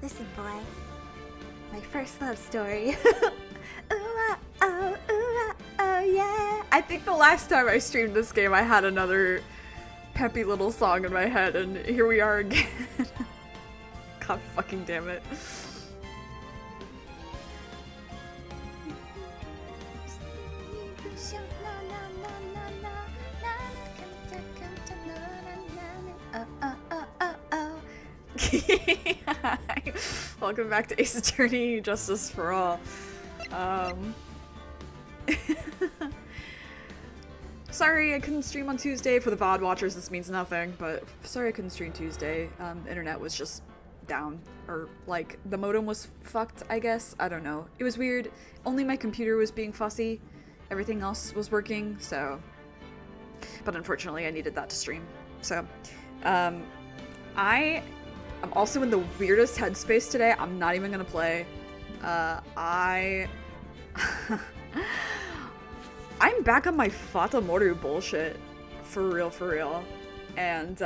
Listen, boy. My first love story. Yeah. I think the last time I streamed this game, I had another peppy little song in my head, and here we are again. God fucking damn it. Welcome back to Ace Attorney Justice for All. Sorry I couldn't stream on Tuesday. For the VOD watchers, this means nothing, but sorry I couldn't stream Tuesday. Internet was just down, or like the modem was fucked, I guess. I don't know. It was weird. Only my computer was being fussy. Everything else was working, so. But unfortunately, I needed that to stream. So, I'm also in the weirdest headspace today. I'm not even gonna play. I'm back on my Fata Moru bullshit. For real. And,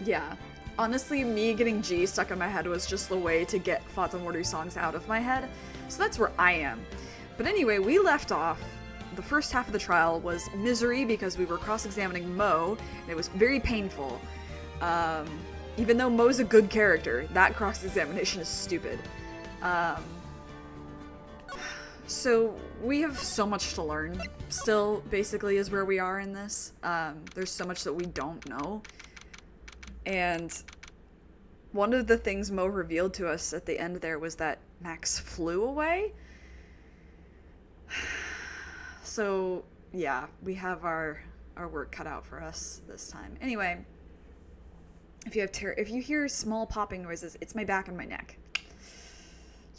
yeah. Honestly, me getting G stuck in my head was just the way to get Fata Moru songs out of my head. So that's where I am. But anyway, we left off. The first half of the trial was misery because we were cross-examining Mo, and it was very painful. Even though Mo's a good character, that cross-examination is stupid. So we have so much to learn still, basically, is where we are in this. There's so much that we don't know. And one of the things Mo revealed to us at the end there was that Max flew away. So, yeah, we have our work cut out for us this time. Anyway, if you hear small popping noises, it's my back and my neck.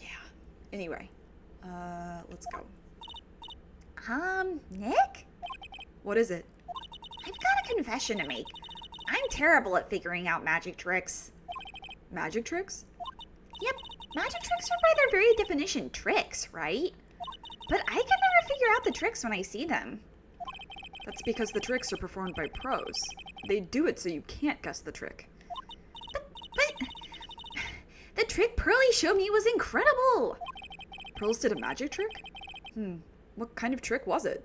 Yeah. Anyway, let's go. Nick? What is it? I've got a confession to make. I'm terrible at figuring out magic tricks. Magic tricks? Yep, magic tricks are by their very definition tricks, right? But I can never figure out the tricks when I see them. That's because the tricks are performed by pros. They do it so you can't guess the trick. But the trick Pearly showed me was incredible! Pearls did a magic trick? What kind of trick was it?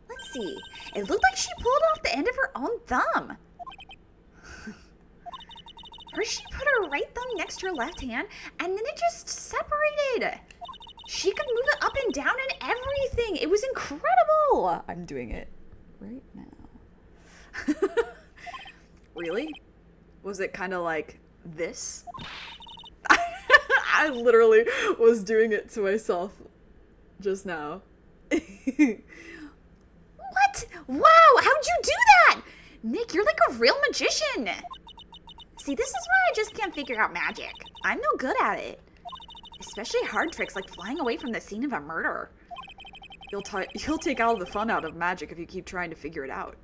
Let's see. It looked like she pulled off the end of her own thumb. First she put her right thumb next to her left hand, and then it just separated. She could move it up and down and everything. It was incredible. I'm doing it right now. Really? Was it kind of like this? I literally was doing it to myself just now. What? Wow, how'd you do that? Nick, you're like a real magician. See, this is why I just can't figure out magic. I'm no good at it. Especially hard tricks like flying away from the scene of a murder. You'll take all the fun out of magic if you keep trying to figure it out.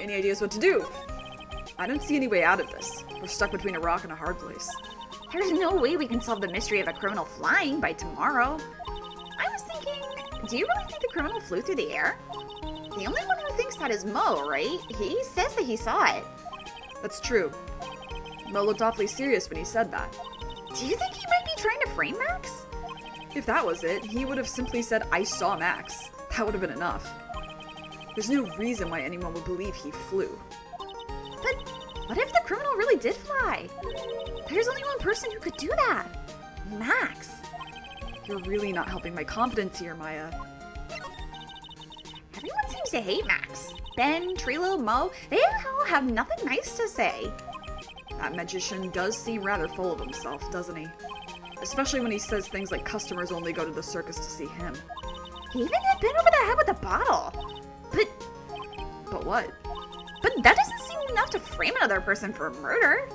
Any ideas what to do? I don't see any way out of this. We're stuck between a rock and a hard place. There's no way we can solve the mystery of a criminal flying by tomorrow. I was thinking, do you really think the criminal flew through the air? The only one who thinks that is Mo, right? He says that he saw it. That's true. Mo looked awfully serious when he said that. Do you think he might be trying to frame Max? If that was it, he would have simply said, I saw Max. That would have been enough. There's no reason why anyone would believe he flew. But what if the criminal really did fly? There's only one person who could do that. Max. You're really not helping my confidence here, Maya. Everyone seems to hate Max. Ben, Trilo, Mo, they all have nothing nice to say. That magician does seem rather full of himself, doesn't he? Especially when he says things like customers only go to the circus to see him. He even hit Ben over the head with a bottle. But what? But that doesn't seem enough to frame another person for murder.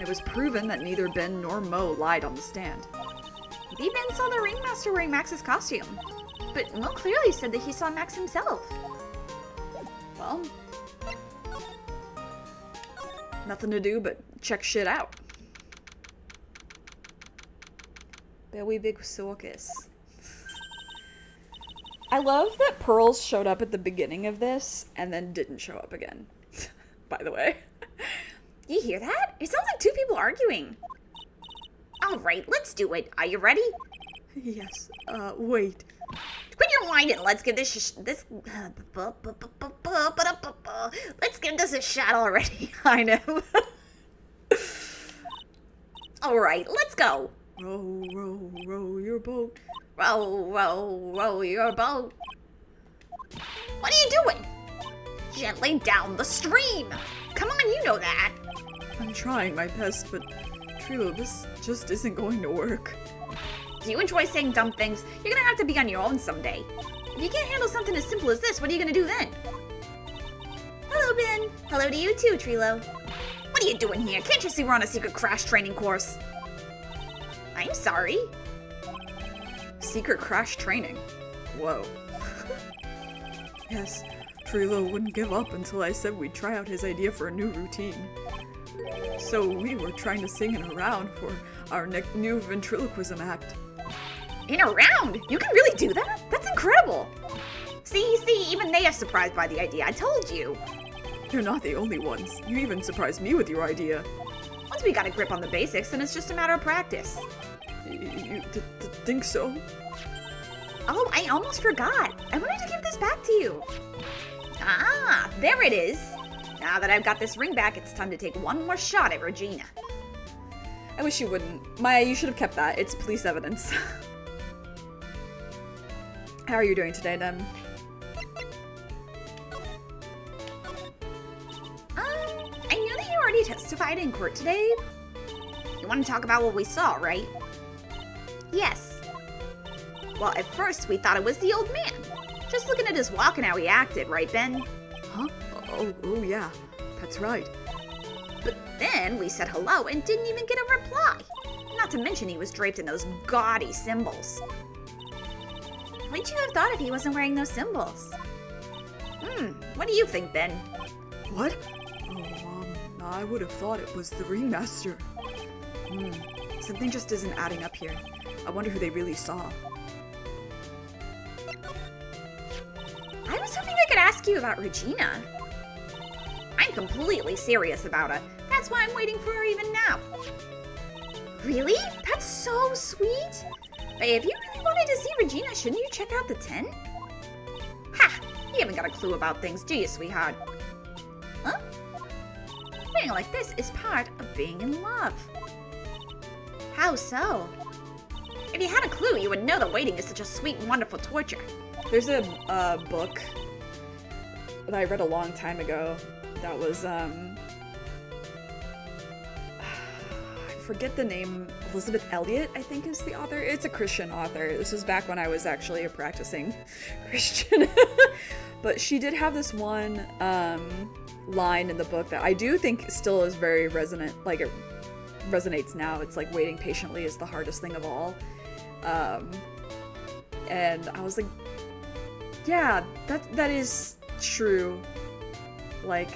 It was proven that neither Ben nor Mo lied on the stand. Maybe Ben saw the ringmaster wearing Max's costume. But Mo clearly said that he saw Max himself. Well, nothing to do but check shit out. Very big circus. I love that Pearls showed up at the beginning of this and then didn't show up again. By the way. You hear that? It sounds like two people arguing. All right, let's do it. Are you ready? Yes. Wait. Quit your whining. Let's give this let's give this a shot already. I know. All right, let's go. Row, row, row your boat. Row, row, row your boat. What are you doing? Gently down the stream. Come on, you know that. I'm trying my best, but Trilo, this just isn't going to work. Do you enjoy saying dumb things? You're gonna have to be on your own someday. If you can't handle something as simple as this, what are you gonna do then? Hello, Ben. Hello to you too, Trilo. What are you doing here? Can't you see we're on a secret crash training course? I'm sorry. Secret crash training? Whoa. Yes, Trilo wouldn't give up until I said we'd try out his idea for a new routine. So we were trying to sing in a round for our new ventriloquism act. In a round? You can really do that? That's incredible. See, even they are surprised by the idea. I told you. You're not the only ones. You even surprised me with your idea. Once we got a grip on the basics, then it's just a matter of practice. You think so? Oh, I almost forgot. I wanted to give this back to you. Ah, there it is. Now that I've got this ring back, it's time to take one more shot at Regina. I wish you wouldn't. Maya, you should have kept that. It's police evidence. How are you doing today, then? I knew that you already testified in court today. You want to talk about what we saw, right? Yes. Well, at first we thought it was the old man. Just looking at his walk and how he acted, right, Ben? Huh? Oh yeah. That's right. But then we said hello and didn't even get a reply. Not to mention he was draped in those gaudy symbols. What'd you have thought if he wasn't wearing those symbols? What do you think, Ben? What? Oh, I would have thought it was the ringmaster. Something just isn't adding up here. I wonder who they really saw. I was hoping I could ask you about Regina. I'm completely serious about her. That's why I'm waiting for her even now. Really? That's so sweet. But if you really wanted to see Regina, shouldn't you check out the tent? Ha! You haven't got a clue about things, do you, sweetheart? Huh? Being like this is part of being in love. How so? If you had a clue, you would know that waiting is such a sweet and wonderful torture. There's a book that I read a long time ago that was, I forget the name, Elizabeth Elliot, I think is the author. It's a Christian author. This was back when I was actually a practicing Christian. But she did have this one line in the book that I do think still is very resonant, like it resonates now. It's like waiting patiently is the hardest thing of all. And I was like, yeah, that is true. Like,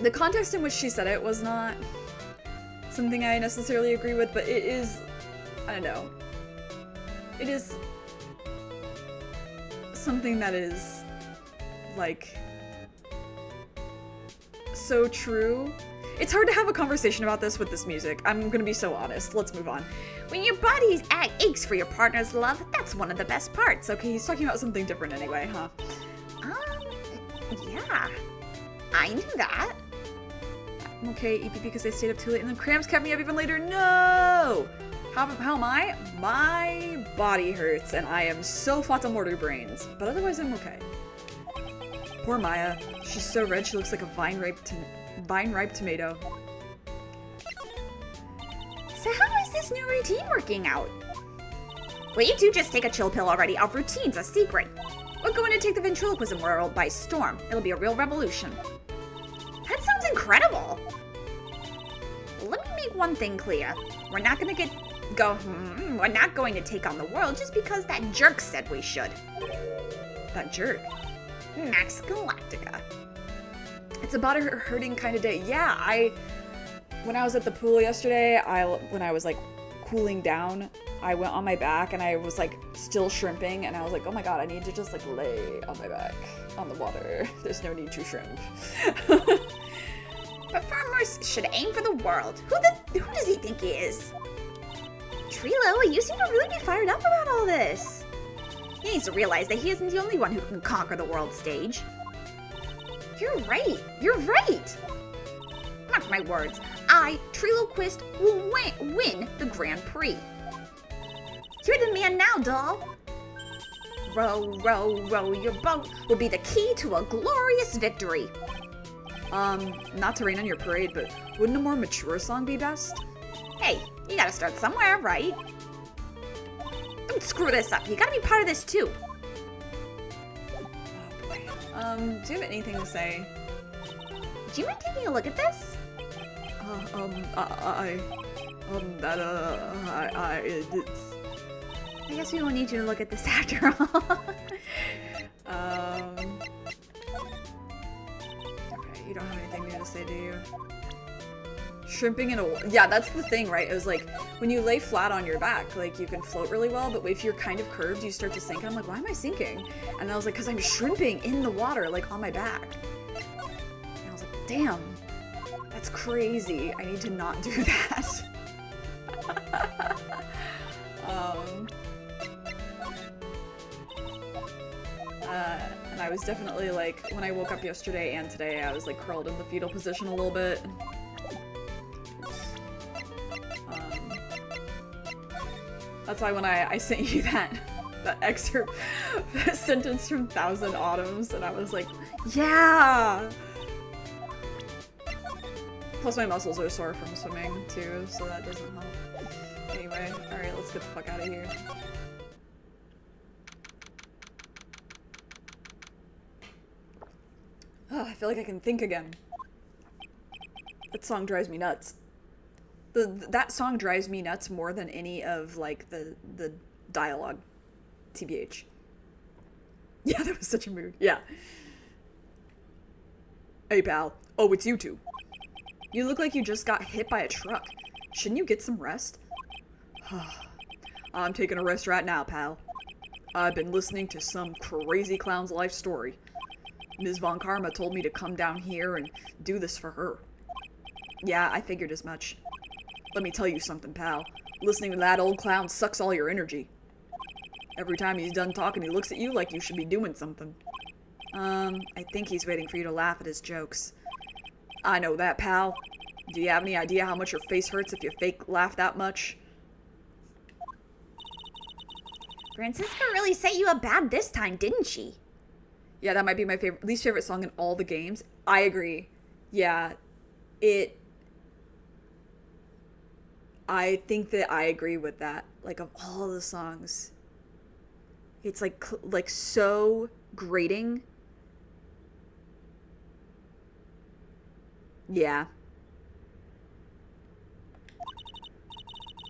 the context in which she said it was not something I necessarily agree with, but it is, I don't know, it is something that is, like, so true. It's hard to have a conversation about this with this music. I'm gonna be so honest. Let's move on. When your body aches for your partner's love, that's one of the best parts. Okay, he's talking about something different anyway, huh? Yeah. I knew that. Okay, EPP because I stayed up too late and the cramps kept me up even later. No! How am I? My body hurts and I am so fata mortar brains. But otherwise I'm okay. Poor Maya. She's so red she looks like a vine-ripe tomato. So how is this new routine working out? Will you two just take a chill pill already? Our routine's a secret. We're going to take the ventriloquism world by storm. It'll be a real revolution. That sounds incredible. Let me make one thing clear. We're not going to we're not going to take on the world just because that jerk said we should. That jerk? Max Galactica. It's about a hurting kind of day. Yeah, when I was at the pool yesterday, when I was like cooling down, I went on my back and I was like still shrimping, and I was like, oh my god, I need to just like lay on my back on the water. There's no need to shrimp. Performers should aim for the world. Who does he think he is? Trilo, you seem to really be fired up about all this. He needs to realize that he isn't the only one who can conquer the world stage. You're right. You're right. Mark my words. I, Triloquist, will win the Grand Prix. You're the man now, doll. Row, row, row your boat will be the key to a glorious victory. Not to rain on your parade, but wouldn't a more mature song be best? Hey, you gotta start somewhere, right? Don't screw this up. You gotta be part of this too. Oh boy. Do you have anything to say? Do you mind taking a look at this? I guess we won't need you to look at this after all. Okay, you don't have anything new to say, do you? Shrimping in a... Yeah, that's the thing, right? It was like, when you lay flat on your back, like, you can float really well, but if you're kind of curved, you start to sink. And I'm like, why am I sinking? And I was like, because I'm shrimping in the water, like, on my back. And I was like, damn. That's crazy. I need to not do that. And I was definitely like, when I woke up yesterday and today, I was like curled in the fetal position a little bit. That's why when I sent you that excerpt, that sentence from Thousand Autumns, and I was like, yeah! Plus my muscles are sore from swimming too, so that doesn't help. Anyway, alright, let's get the fuck out of here. Oh, I feel like I can think again. That song drives me nuts. That song drives me nuts more than any of, like, the dialogue. TBH. Yeah, that was such a mood. Yeah. Hey, pal. Oh, it's you two. You look like you just got hit by a truck. Shouldn't you get some rest? I'm taking a rest right now, pal. I've been listening to some crazy clown's life story. Ms. Von Karma told me to come down here and do this for her. Yeah, I figured as much. Let me tell you something, pal. Listening to that old clown sucks all your energy. Every time he's done talking, he looks at you like you should be doing something. I think he's waiting for you to laugh at his jokes. I know that, pal. Do you have any idea how much your face hurts if you fake laugh that much? Francisca really set you up bad this time, didn't she? Yeah, that might be my least favorite song in all the games. I agree. Yeah, I think that I agree with that. Like, of all the songs, it's like so grating. Yeah.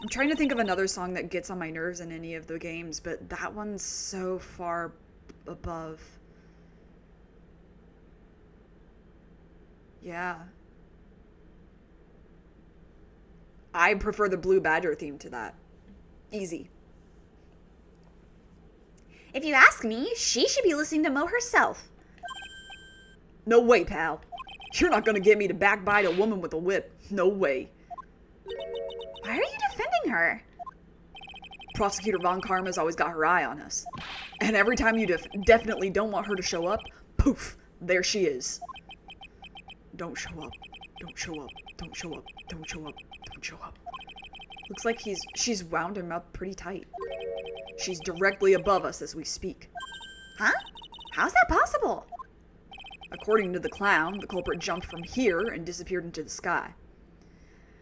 I'm trying to think of another song that gets on my nerves in any of the games, but that one's so far above. Yeah. I prefer the Blue Badger theme to that. Easy. If you ask me, she should be listening to Mo herself. No way, pal. You're not gonna get me to backbite a woman with a whip. No way. Why are you defending her? Prosecutor Von Karma's always got her eye on us. And every time you definitely don't want her to show up, poof, there she is. Don't show up. Don't show up. Don't show up. Don't show up. Don't show up. Looks like she's wound him up pretty tight. She's directly above us as we speak. Huh? How's that possible? According to the clown, the culprit jumped from here and disappeared into the sky.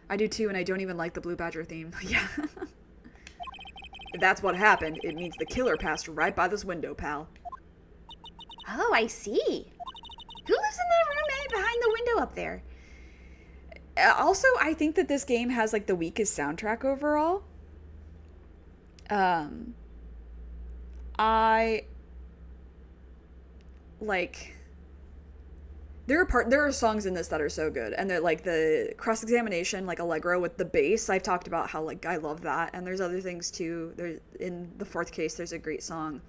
I do too, and I don't even like the Blue Badger theme. Yeah. If that's what happened, it means the killer passed right by this window, pal. Oh, I see. Who lives in that room behind the window up there? Also, I think that this game has, like, the weakest soundtrack overall. like, there are songs in this that are so good, and they're like the cross-examination, like Allegro with the bass. I've talked about how like I love that, and there's other things too. There's in the fourth case, there's a great song,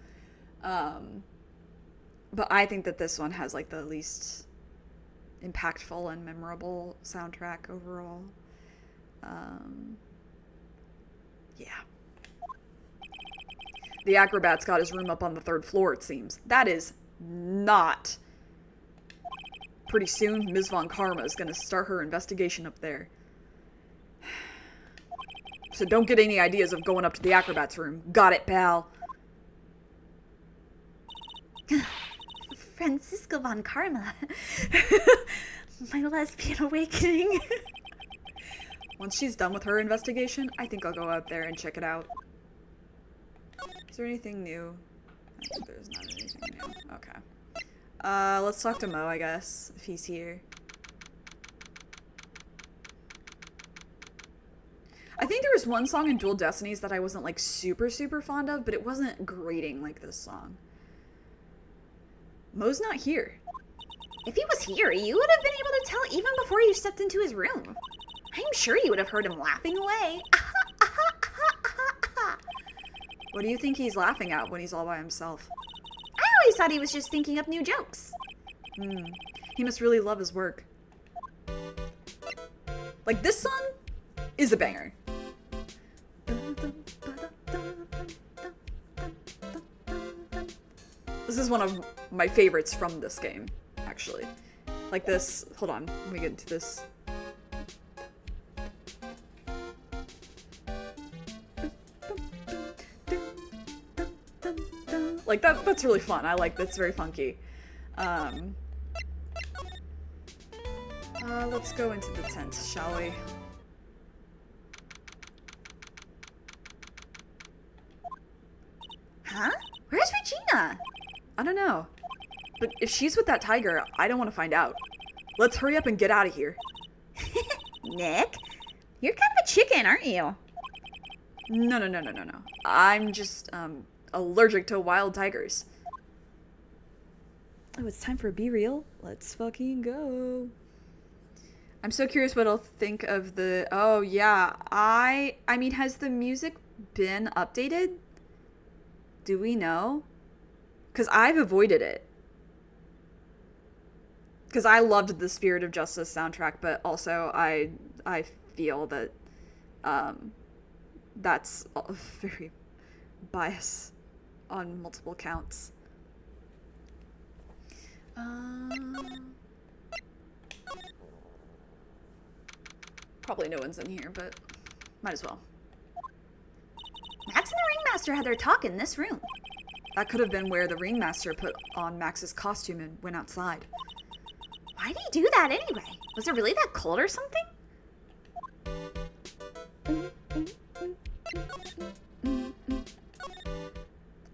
but I think that this one has like the least impactful and memorable soundtrack overall. Yeah. The acrobat's got his room up on the 3rd floor, it seems. That is not. Pretty soon, Ms. Von Karma is gonna start her investigation up there. So don't get any ideas of going up to the acrobat's room. Got it, pal. Francisco Von Karma. My lesbian awakening. Once she's done with her investigation, I think I'll go out there and check it out. Is there anything new? There's not anything new. Okay. Let's talk to Mo, I guess, if he's here. I think there was one song in Dual Destinies that I wasn't, like, super fond of, but it wasn't grating like this song. Mo's not here. If he was here, you would have been able to tell even before you stepped into his room. I'm sure you would have heard him laughing away. What do you think he's laughing at when he's all by himself? I always thought he was just thinking up new jokes. He must really love his work. Like, this song is a banger. This is one of my favorites from this game, actually. Like this, hold on, let me get into this. Like, that's really fun. I like that's very funky. Let's go into the tent, shall we? Huh? Where's Regina? I don't know. But if she's with that tiger, I don't want to find out. Let's hurry up and get out of here. Nick, you're kind of a chicken, aren't you? No. I'm just, allergic to wild tigers. Oh, it's time for Be Real. Let's fucking go. I'm so curious what I'll think of the... Oh, yeah. I mean, has the music been updated? Do we know? Because I've avoided it. Because I loved the Spirit of Justice soundtrack, but also I feel that that's very biased on multiple counts. Probably no one's in here, but might as well. Max and the Ringmaster had their talk in this room. That could have been where the Ringmaster put on Max's costume and went outside. Why did he do that anyway? Was it really that cold or something?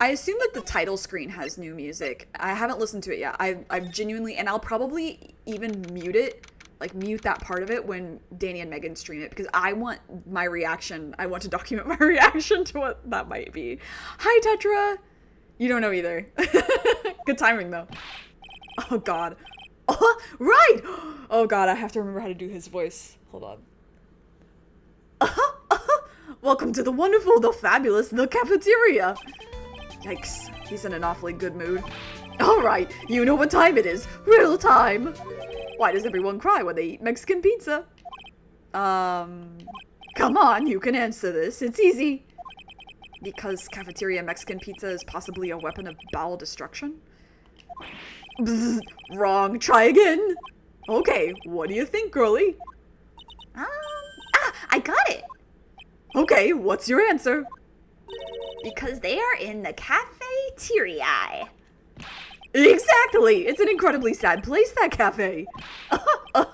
I assume that the title screen has new music. I haven't listened to it yet. I've genuinely, and I'll probably even mute it, like mute that part of it when Danny and Megan stream it, because I want my reaction. I want to document my reaction to what that might be. Hi, Tetra. You don't know either. Good timing, though. Oh, God. Oh, right! Oh, God, I have to remember how to do his voice. Hold on. Welcome to the wonderful, the fabulous, the cafeteria. Yikes, he's in an awfully good mood. Alright, you know what time it is. Real time. Why does everyone cry when they eat Mexican pizza? Come on, you can answer this. It's easy. Because cafeteria Mexican pizza is possibly a weapon of bowel destruction? Bzz, wrong. Try again. Okay, what do you think, girlie? I got it. Okay, what's your answer? Because they are in the cafeteria. Exactly! It's an incredibly sad place, that cafe. I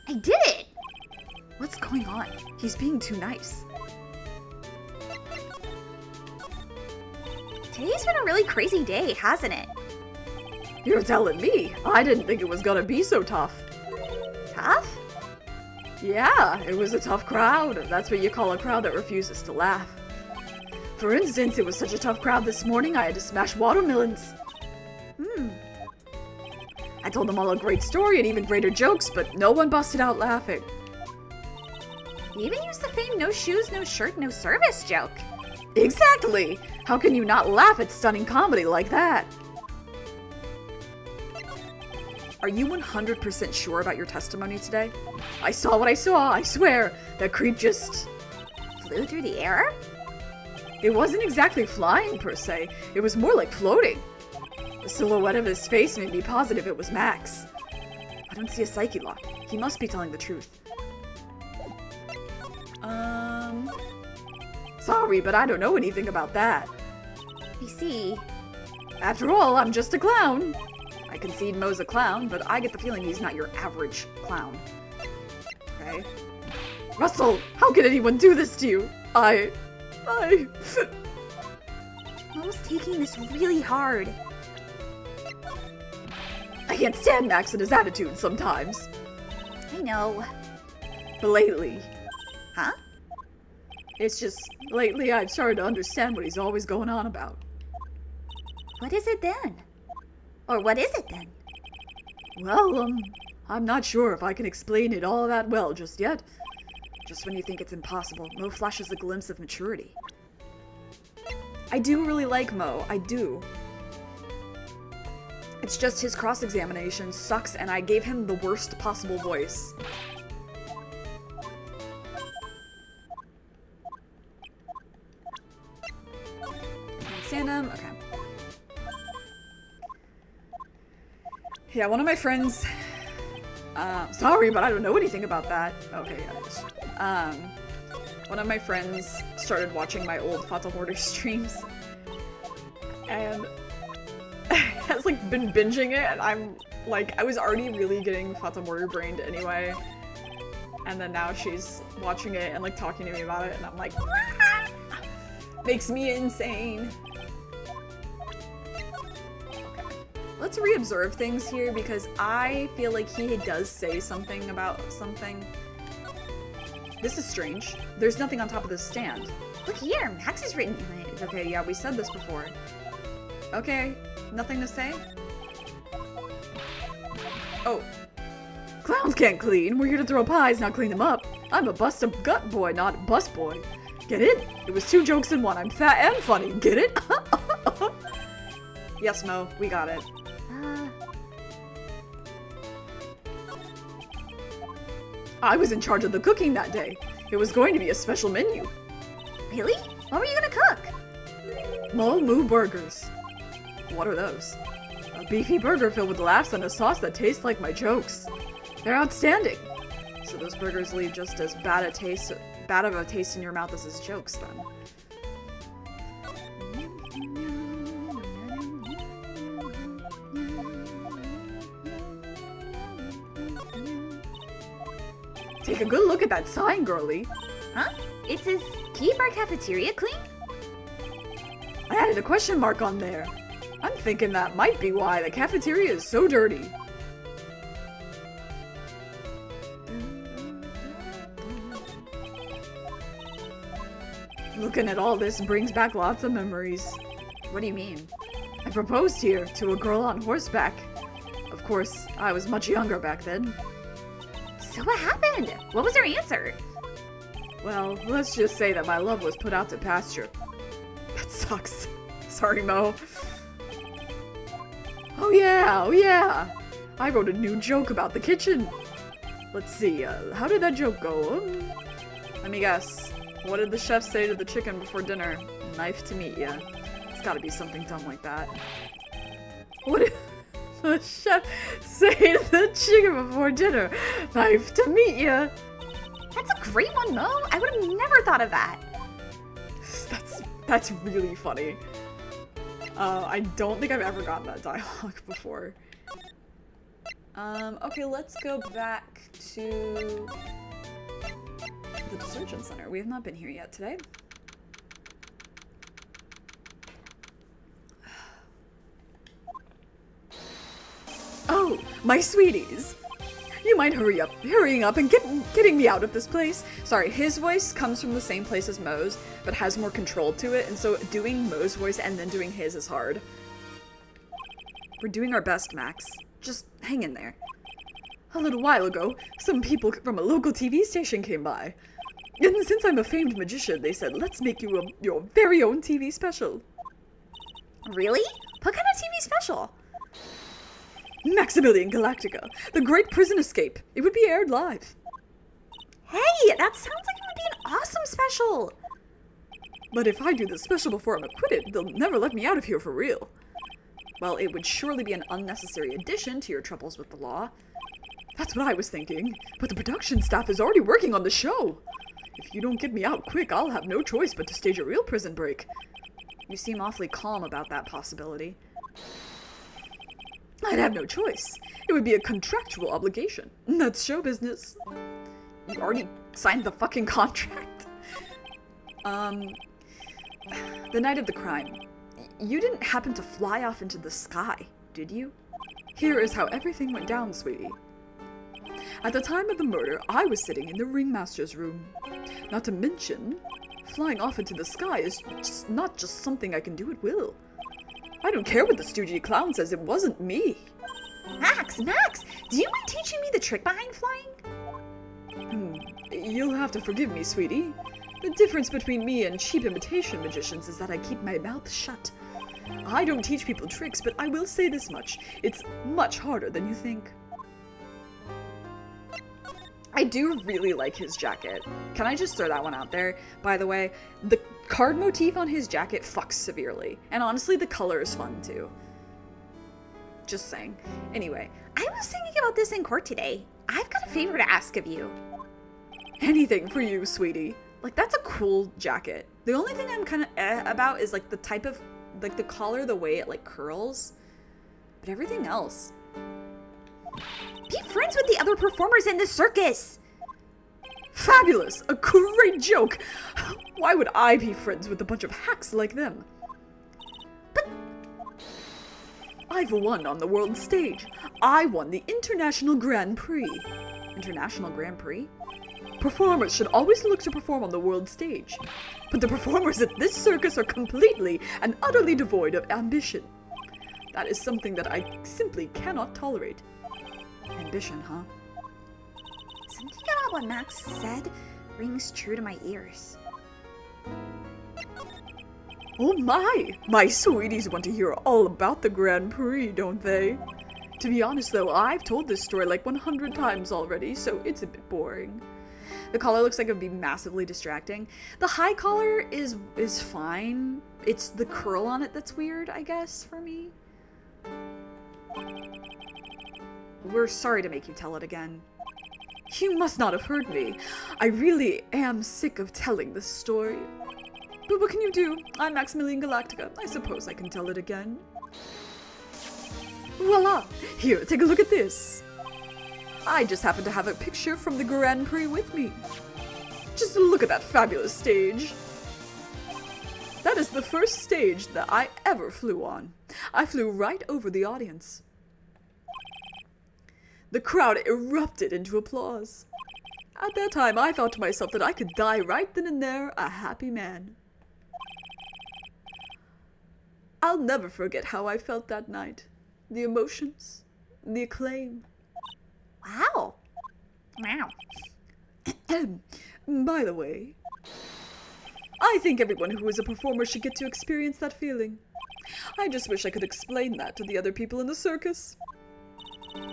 did it! What's going on? He's being too nice. Today's been a really crazy day, hasn't it? You're telling me. I didn't think it was gonna be so tough. Tough? Yeah, it was a tough crowd. That's what you call a crowd that refuses to laugh. For instance, it was such a tough crowd this morning, I had to smash watermelons. I told them all a great story and even greater jokes, but no one busted out laughing. You even used the famed no shoes, no shirt, no service joke. Exactly! How can you not laugh at stunning comedy like that? Are you 100% sure about your testimony today? I saw what I saw, I swear. That creep just... Flew through the air? It wasn't exactly flying, per se. It was more like floating. The silhouette of his face made me positive it was Max. I don't see a psyche lock. He must be telling the truth. Sorry, but I don't know anything about that. I see. After all, I'm just a clown. I concede Mo's a clown, but I get the feeling he's not your average clown. Okay? Russell, how could anyone do this to you? Mo's taking this really hard. I can't stand Max and his attitude sometimes. I know. But lately... Huh? It's just, lately I've started to understand what he's always going on about. What is it then? Or what is it then? Well, I'm not sure if I can explain it all that well just yet. Just when you think it's impossible, Mo flashes a glimpse of maturity. I do really like Mo, I do. It's just his cross-examination sucks and I gave him the worst possible voice. Stand him? Okay. Yeah, one of my friends... sorry, but I don't know anything about that. Okay, yeah. One of my friends started watching my old Fata Hoarder streams. And has, like, been binging it, and I'm, like, I was already really getting Fata Hoarder brained anyway. And then now she's watching it and, like, talking to me about it, and I'm like... Makes me insane. Let's re-observe things here because I feel like he does say something about something. This is strange. There's nothing on top of this stand. Look here, Max is written in it. Okay, yeah, we said this before. Okay, nothing to say? Oh. Clowns can't clean. We're here to throw pies, not clean them up. I'm a bust-a-gut boy, not a bus boy. Get it? It was 2 jokes in one. I'm fat and funny. Get it? Yes, Mo, we got it. I was in charge of the cooking that day. It was going to be a special menu. Really? What were you gonna cook? Mo Moo burgers. What are those? A beefy burger filled with laughs and a sauce that tastes like my jokes. They're outstanding. So those burgers leave just as bad of a taste in your mouth as his jokes, then. Take a good look at that sign, girlie. Huh? It says, keep our cafeteria clean? I added a question mark on there. I'm thinking that might be why the cafeteria is so dirty. Looking at all this brings back lots of memories. What do you mean? I proposed here to a girl on horseback. Of course, I was much younger back then. So what happened? What was her answer? Well, let's just say that my love was put out to pasture. That sucks. Sorry, Mo. Oh yeah. I wrote a new joke about the kitchen. Let's see, how did that joke go? Let me guess. What did the chef say to the chicken before dinner? Knife to meet ya. It's gotta be something dumb like that. What did the chef say to the chicken before dinner? Knife to meet ya. That's a great one, Mo. I would have never thought of that. That's really funny. I don't think I've ever gotten that dialogue before. Okay, let's go back to the detention center. We have not been here yet today. Oh, my sweeties. You mind hurrying up and getting me out of this place? Sorry, his voice comes from the same place as Moe's, but has more control to it, and so doing Moe's voice and then doing his is hard. We're doing our best, Max. Just hang in there. A little while ago, some people from a local TV station came by. And since I'm a famed magician, they said, let's make you your very own TV special. Really? What kind of TV special? Maximilian Galactica, the Great Prison Escape. It would be aired live. Hey, that sounds like it would be an awesome special. But if I do the special before I'm acquitted, they'll never let me out of here for real. Well, it would surely be an unnecessary addition to your troubles with the law. That's what I was thinking, but the production staff is already working on the show. If you don't get me out quick, I'll have no choice but to stage a real prison break. You seem awfully calm about that possibility. I'd have no choice. It would be a contractual obligation. That's show business. You already signed the fucking contract. The night of the crime. You didn't happen to fly off into the sky, did you? Here is how everything went down, sweetie. At the time of the murder, I was sitting in the ringmaster's room. Not to mention, flying off into the sky is not just something I can do at will. I don't care what the stoogie clown says, it wasn't me. Max, do you mind teaching me the trick behind flying? You'll have to forgive me, sweetie. The difference between me and cheap imitation magicians is that I keep my mouth shut. I don't teach people tricks, but I will say this much. It's much harder than you think. I do really like his jacket. Can I just throw that one out there? By the way, the card motif on his jacket fucks severely. And honestly, the color is fun too. Just saying. Anyway. I was thinking about this in court today. I've got a favor to ask of you. Anything for you, sweetie. Like, that's a cool jacket. The only thing I'm kind of about is, like, the type of, like, the collar, the way it, like, curls. But everything else. Be friends with the other performers in the circus! Fabulous! A great joke! Why would I be friends with a bunch of hacks like them? But I've won on the world stage. I won the International Grand Prix. International Grand Prix? Performers should always look to perform on the world stage. But the performers at this circus are completely and utterly devoid of ambition. That is something that I simply cannot tolerate. Ambition, huh? Something about what Max said rings true to my ears. Oh my sweeties want to hear all about the Grand Prix, don't they? To be honest though, I've told this story like 100 times already, so it's a bit boring. The collar looks like it would be massively distracting. The high collar is fine. It's the curl on it that's weird, I guess, for me. We're sorry to make you tell it again. You must not have heard me. I really am sick of telling this story. But what can you do? I'm Maximilian Galactica. I suppose I can tell it again. Voila! Here, take a look at this. I just happen to have a picture from the Grand Prix with me. Just look at that fabulous stage. That is the first stage that I ever flew on. I flew right over the audience. The crowd erupted into applause. At that time, I thought to myself that I could die right then and there, a happy man. I'll never forget how I felt that night. The emotions, the acclaim. Wow. By the way, I think everyone who is a performer should get to experience that feeling. I just wish I could explain that to the other people in the circus.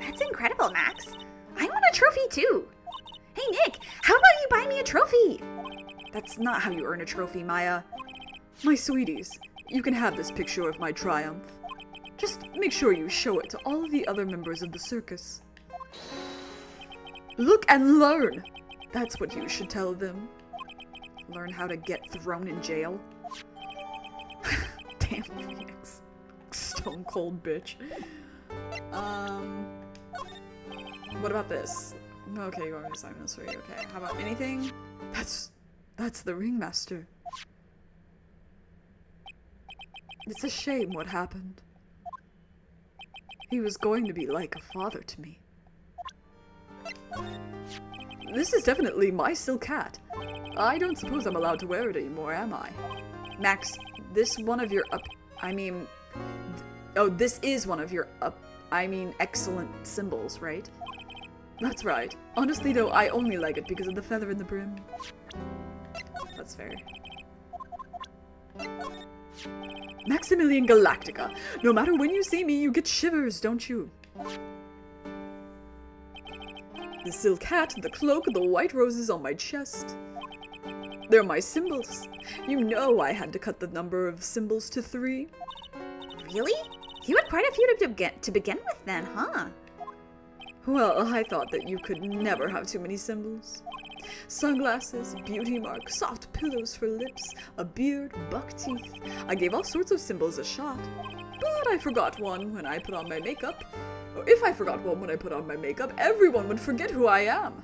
That's incredible, Max. I want a trophy too. Hey, Nick, how about you buy me a trophy? That's not how you earn a trophy, Maya. My sweeties, you can have this picture of my triumph. Just make sure you show it to all of the other members of the circus. Look and learn! That's what you should tell them. Learn how to get thrown in jail. Damn, Phoenix. Stone cold bitch. What about this? Okay, you want me to sign this for you. Okay, how about anything? That's the ringmaster. It's a shame what happened. He was going to be like a father to me. This is definitely my silk hat. I don't suppose I'm allowed to wear it anymore, am I? Max, this one of your this is one of your excellent symbols, right? That's right. Honestly though, I only like it because of the feather in the brim. That's fair. Maximilian Galactica. No matter when you see me, you get shivers, don't you? The silk hat, the cloak, the white roses on my chest. They're my symbols. You know I had to cut the number of symbols to 3. Really? You had quite a few to begin with then, huh? Well, I thought that you could never have too many symbols. Sunglasses, beauty mark, soft pillows for lips, a beard, buck teeth. I gave all sorts of symbols a shot. But I forgot one when I put on my makeup. Or if I forgot one when I put on my makeup, everyone would forget who I am.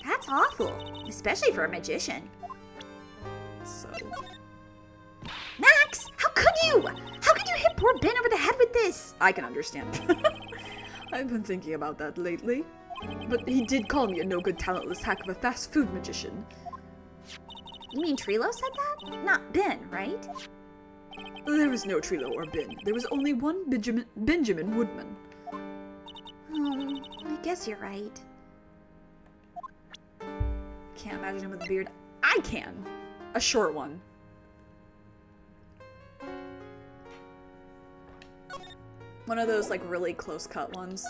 That's awful, especially for a magician. So... Max, how could you? How could you hit poor Ben over the head with this? I can understand. I've been thinking about that lately. But he did call me a no-good talentless hack of a fast food magician. You mean Trilo said that? Not Ben, right? There was no Trilo or Ben. There was only one Benjamin Woodman. I guess you're right. Can't imagine him with a beard. I can. A short one. One of those like really close cut ones.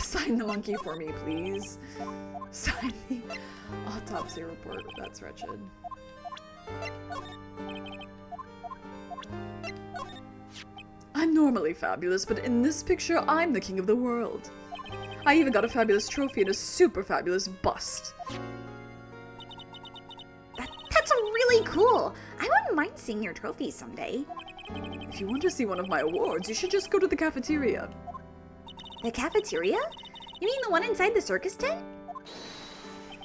Sign the monkey for me, please. Sign the autopsy report. That's wretched. I'm normally fabulous, but in this picture, I'm the king of the world. I even got a fabulous trophy and a super fabulous bust. That's really cool. I wouldn't mind seeing your trophies someday. If you want to see one of my awards, you should just go to the cafeteria. The cafeteria? You mean the one inside the circus tent?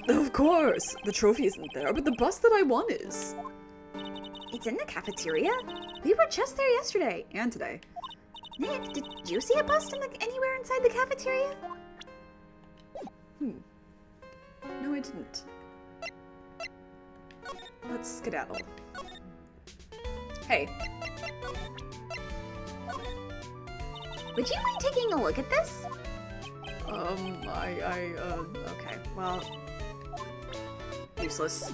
Of course! The trophy isn't there, but the bust that I won is. It's in the cafeteria? We were just there yesterday. And today. Nick, did you see a bust anywhere inside the cafeteria? No, I didn't. Let's skedaddle. Hey. Would you mind taking a look at this? Okay, well... Useless.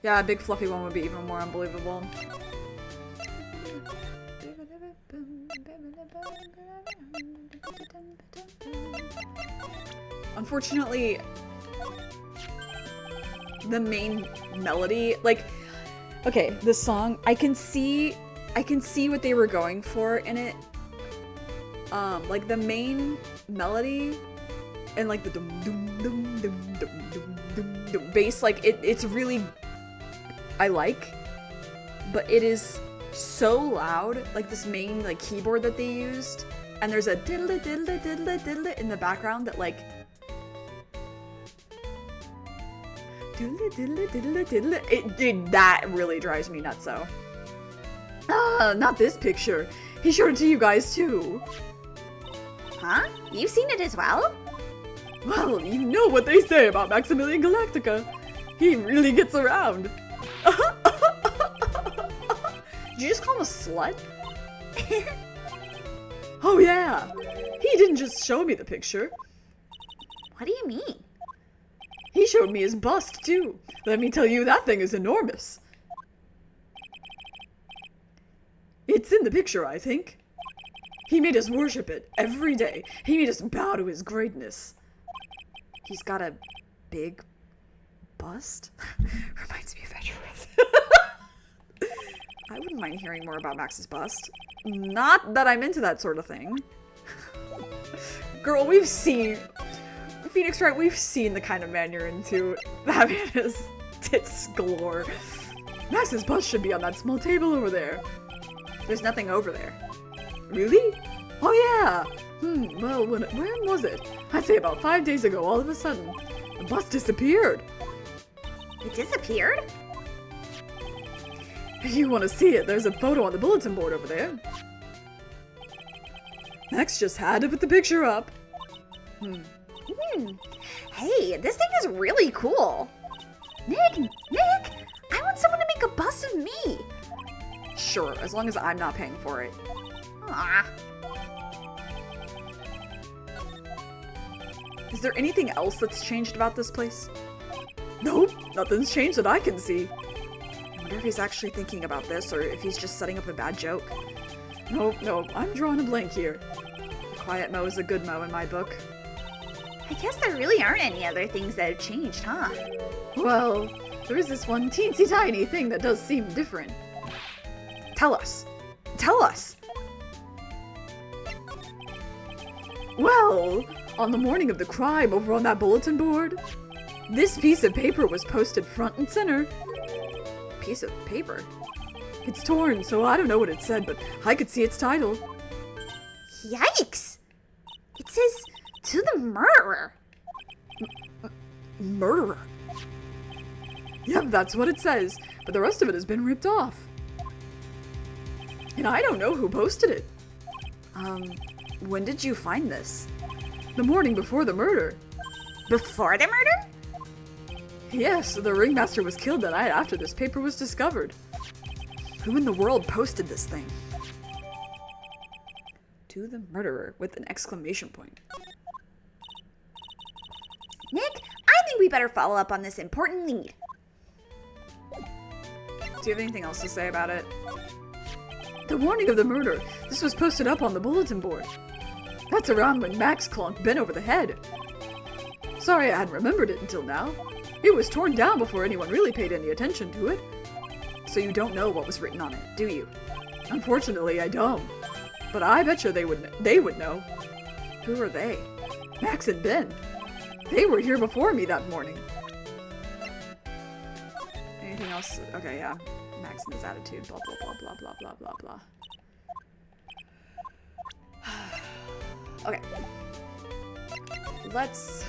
Yeah, a big fluffy one would be even more unbelievable. Unfortunately, the main melody, like, okay, the song, I can see what they were going for in it. Like the main melody and like the dum dum dum dum dum dum dum dum bass, like it's really I like, but it is so loud, like this main like keyboard that they used, and there's a diddle diddle diddle diddle in the background that like diddle diddle diddle diddle. That really drives me nuts. So not this picture. He showed it to you guys too. Huh? You've seen it as well? Well, you know what they say about Maximilian Galactica. He really gets around. Did you just call him a slut? Oh yeah! He didn't just show me the picture. What do you mean? He showed me his bust too. Let me tell you, that thing is enormous. It's in the picture, I think. He made us worship it every day. He made us bow to his greatness. He's got a big bust. Reminds me of Edgeworth. I wouldn't mind hearing more about Max's bust. Not that I'm into that sort of thing. Girl, we've seen... Phoenix Wright, we've seen the kind of man you're into. That man has tits galore. Max's bust should be on that small table over there. There's nothing over there. Really? Oh yeah! Well, when was it? I'd say about 5 days ago, all of a sudden. The bus disappeared. It disappeared? If you want to see it, there's a photo on the bulletin board over there. Max just had to put the picture up. Hey, this thing is really cool. Nick, I want someone to make a bust of me. Sure, as long as I'm not paying for it. Aw. Is there anything else that's changed about this place? Nope, nothing's changed that I can see. I wonder if he's actually thinking about this or if he's just setting up a bad joke. Nope, I'm drawing a blank here. A quiet Mo is a good Mo in my book. I guess there really aren't any other things that have changed, huh? Well, there is this one teensy tiny thing that does seem different. Tell us! Tell us! Well, on the morning of the crime over on that bulletin board, this piece of paper was posted front and center. Piece of paper? It's torn, so I don't know what it said, but I could see its title. Yikes! It says, "To the murderer." Murderer? Yep, that's what it says, but the rest of it has been ripped off. And I don't know who posted it. When did you find this? The morning before the murder. Before the murder? Yes, the ringmaster was killed the night after this paper was discovered. Who in the world posted this thing? To the murderer with an exclamation point. Nick, I think we better follow up on this important lead. Do you have anything else to say about it? The morning of the murder. This was posted up on the bulletin board. That's around when Max clonked Ben over the head. Sorry I hadn't remembered it until now. It was torn down before anyone really paid any attention to it. So you don't know what was written on it, do you? Unfortunately, I don't. But I betcha they would know. Who are they? Max and Ben. They were here before me that morning. Anything else? Okay, yeah. Max and his attitude, blah, blah, blah, blah, blah, blah, blah, blah. Okay. Let's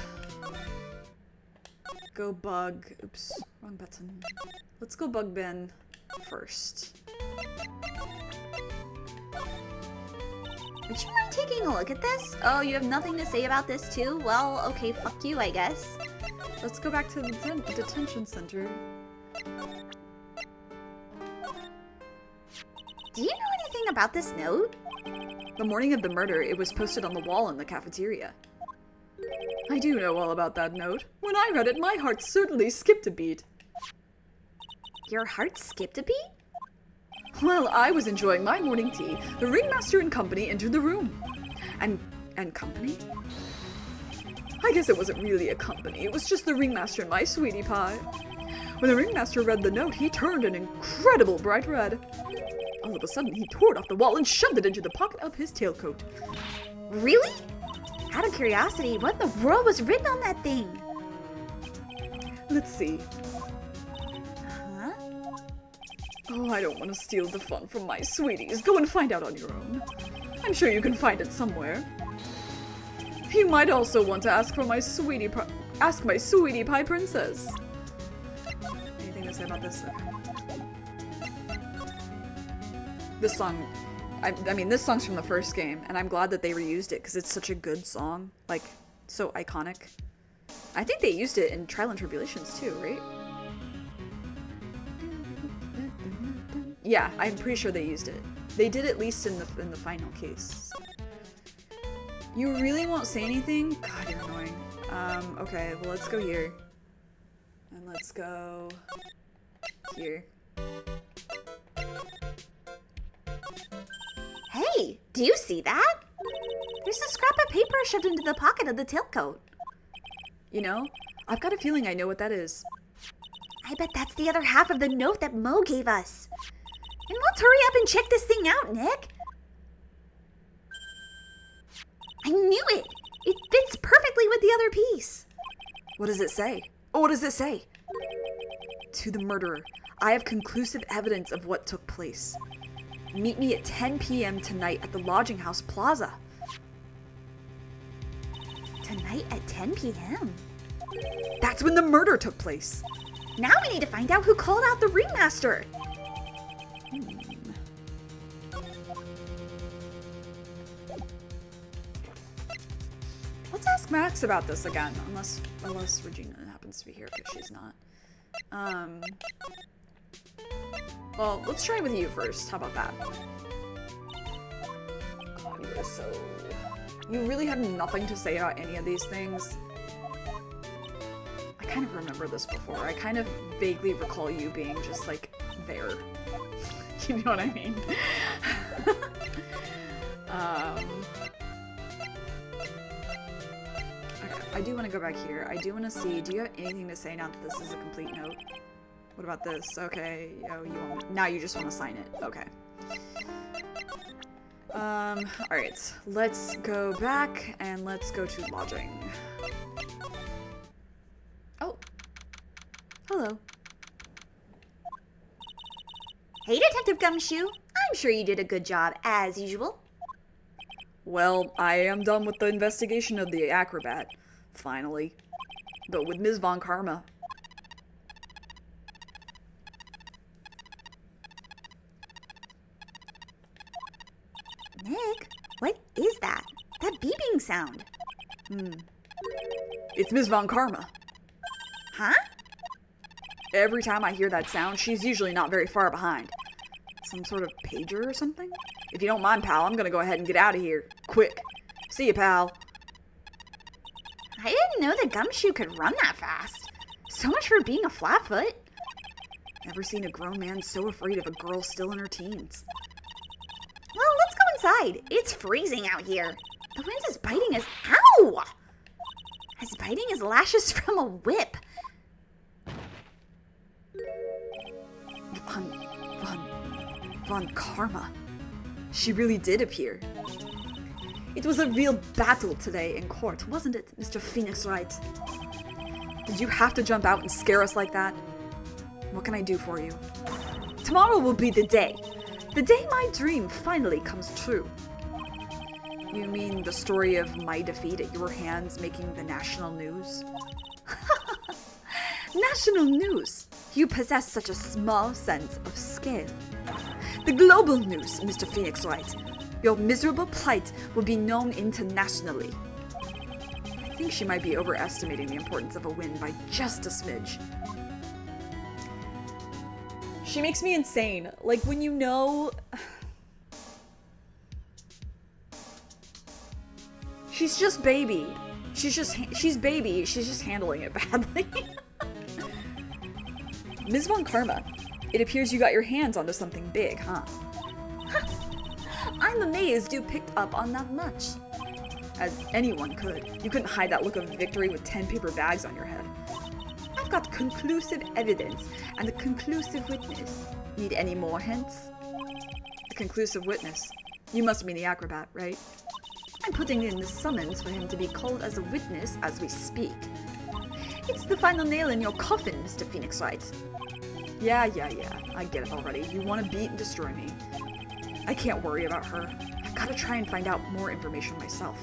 go bug... Oops, wrong button. Let's go bug Ben first. Would you mind taking a look at this? Oh, you have nothing to say about this too? Well, okay, fuck you, I guess. Let's go back to the detention center. Do you know anything about this note? The morning of the murder, it was posted on the wall in the cafeteria. I do know all about that note. When I read it, my heart certainly skipped a beat. Your heart skipped a beat? While I was enjoying my morning tea, the ringmaster and company entered the room. And company? I guess it wasn't really a company, it was just the ringmaster and my sweetie pie. When the ringmaster read the note, he turned an incredible bright red. All of a sudden, he tore it off the wall and shoved it into the pocket of his tailcoat. Really? Out of curiosity, what in the world was written on that thing? Let's see. Huh? Oh, I don't want to steal the fun from my sweeties. Go and find out on your own. I'm sure you can find it somewhere. You might also want to ask for my sweetie pie princess. Anything to say about this? This song, I mean, this song's from the first game, and I'm glad that they reused it because it's such a good song, like, so iconic. I think they used it in Trial and Tribulations too, right? Yeah, I'm pretty sure they used it. They did at least in the final case. You really won't say anything? God, you're annoying. Okay, well, let's go here. And let's go here. Hey, do you see that? There's a scrap of paper shoved into the pocket of the tailcoat. You know, I've got a feeling I know what that is. I bet that's the other half of the note that Mo gave us. And let's hurry up and check this thing out, Nick. I knew it! It fits perfectly with the other piece. What does it say? Oh, what does it say? To the murderer, I have conclusive evidence of what took place. Meet me at 10 p.m. tonight at the Lodging House Plaza. Tonight at 10 p.m.? That's when the murder took place. Now we need to find out who called out the ringmaster. Let's ask Max about this again, unless Regina happens to be here, because she's not. Well, let's try with you first. How about that? God, you are so... You really have nothing to say about any of these things. I kind of remember this before. I kind of vaguely recall you being just, like, there. You know what I mean? Okay, I do want to go back here. I do want to see, do you have anything to say now that this is a complete note? What about this? Okay, oh, you won't. Now you just want to sign it. Okay. Alright. Let's go back and let's go to lodging. Oh. Hello. Hey, Detective Gumshoe. I'm sure you did a good job, as usual. Well, I am done with the investigation of the acrobat. Finally. But with Ms. Von Karma. Nick, what is that? That beeping sound. It's Ms. Von Karma. Huh? Every time I hear that sound, she's usually not very far behind. Some sort of pager or something? If you don't mind, pal, I'm gonna go ahead and get out of here. Quick. See you, pal. I didn't know that Gumshoe could run that fast. So much for being a flatfoot. Never seen a grown man so afraid of a girl still in her teens. Well, let's go inside. It's freezing out here. The wind is biting his... Ow! As biting his lashes from a whip. Von Karma. She really did appear. It was a real battle today in court, wasn't it, Mr. Phoenix Wright? Did you have to jump out and scare us like that? What can I do for you? Tomorrow will be the day. The day my dream finally comes true. You mean the story of my defeat at your hands making the national news? National news! You possess such a small sense of scale. The global news, Mr. Phoenix Wright. Your miserable plight will be known internationally. I think she might be overestimating the importance of a win by just a smidge. She makes me insane. Like, when you know... She's just baby. She's baby. She's just handling it badly. Ms. Von Karma, it appears you got your hands onto something big, huh? I'm amazed you picked up on that much. As anyone could. You couldn't hide that look of victory with 10 paper bags on your head. I've got conclusive evidence and a conclusive witness. Need any more hints? A conclusive witness? You must mean the acrobat, right? I'm putting in the summons for him to be called as a witness as we speak. It's the final nail in your coffin, Mr. Phoenix Wright. Yeah, I get it already. You want to beat and destroy me. I can't worry about her. I've got to try and find out more information myself.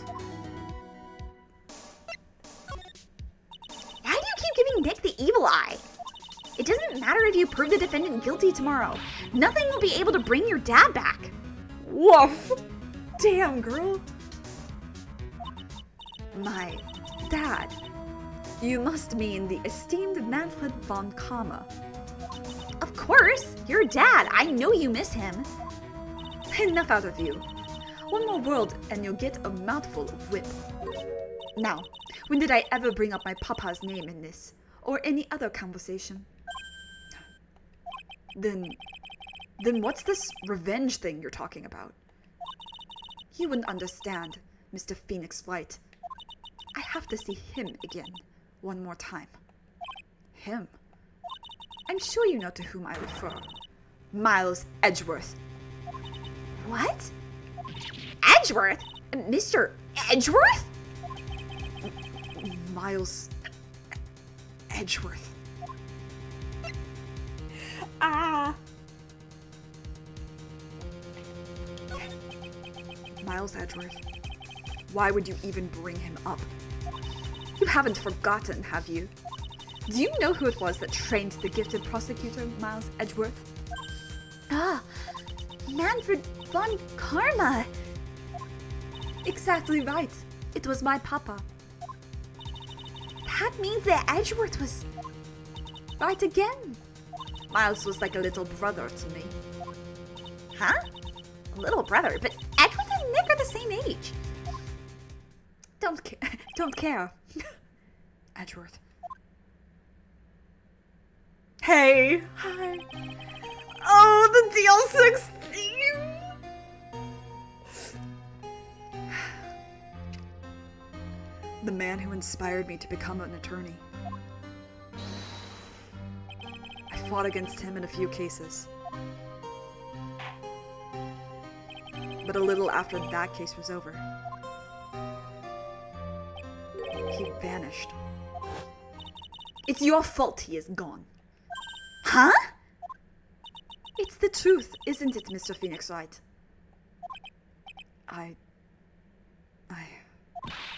Why do you keep giving Nick the evil eye? It doesn't matter if you prove the defendant guilty tomorrow. Nothing will be able to bring your dad back. Woof! Damn, girl. My dad. You must mean the esteemed Manfred von Karma. Of course, your dad. I know you miss him. Enough out of you. One more word and you'll get a mouthful of whip. Now, when did I ever bring up my papa's name in this, or any other conversation? Then what's this revenge thing you're talking about? You wouldn't understand, Mr. Phoenix Wright. I have to see him again, one more time. Him? I'm sure you know to whom I refer. Miles Edgeworth. What? Edgeworth? Mr. Edgeworth? Miles Edgeworth. Miles Edgeworth. Why would you even bring him up? You haven't forgotten, have you? Do you know who it was that trained the gifted prosecutor, Miles Edgeworth? Manfred von Karma. Exactly right. It was my papa. That means that Edgeworth was... Right again. Miles was like a little brother to me. Huh? A little brother, but Edgeworth and Nick are the same age. Don't care. Edgeworth. Hey. Hi. Oh, the DL6 theme. The man who inspired me to become an attorney. I fought against him in a few cases. But a little after that case was over, he vanished. It's your fault he is gone. Huh? It's the truth, isn't it, Mr. Phoenix Wright?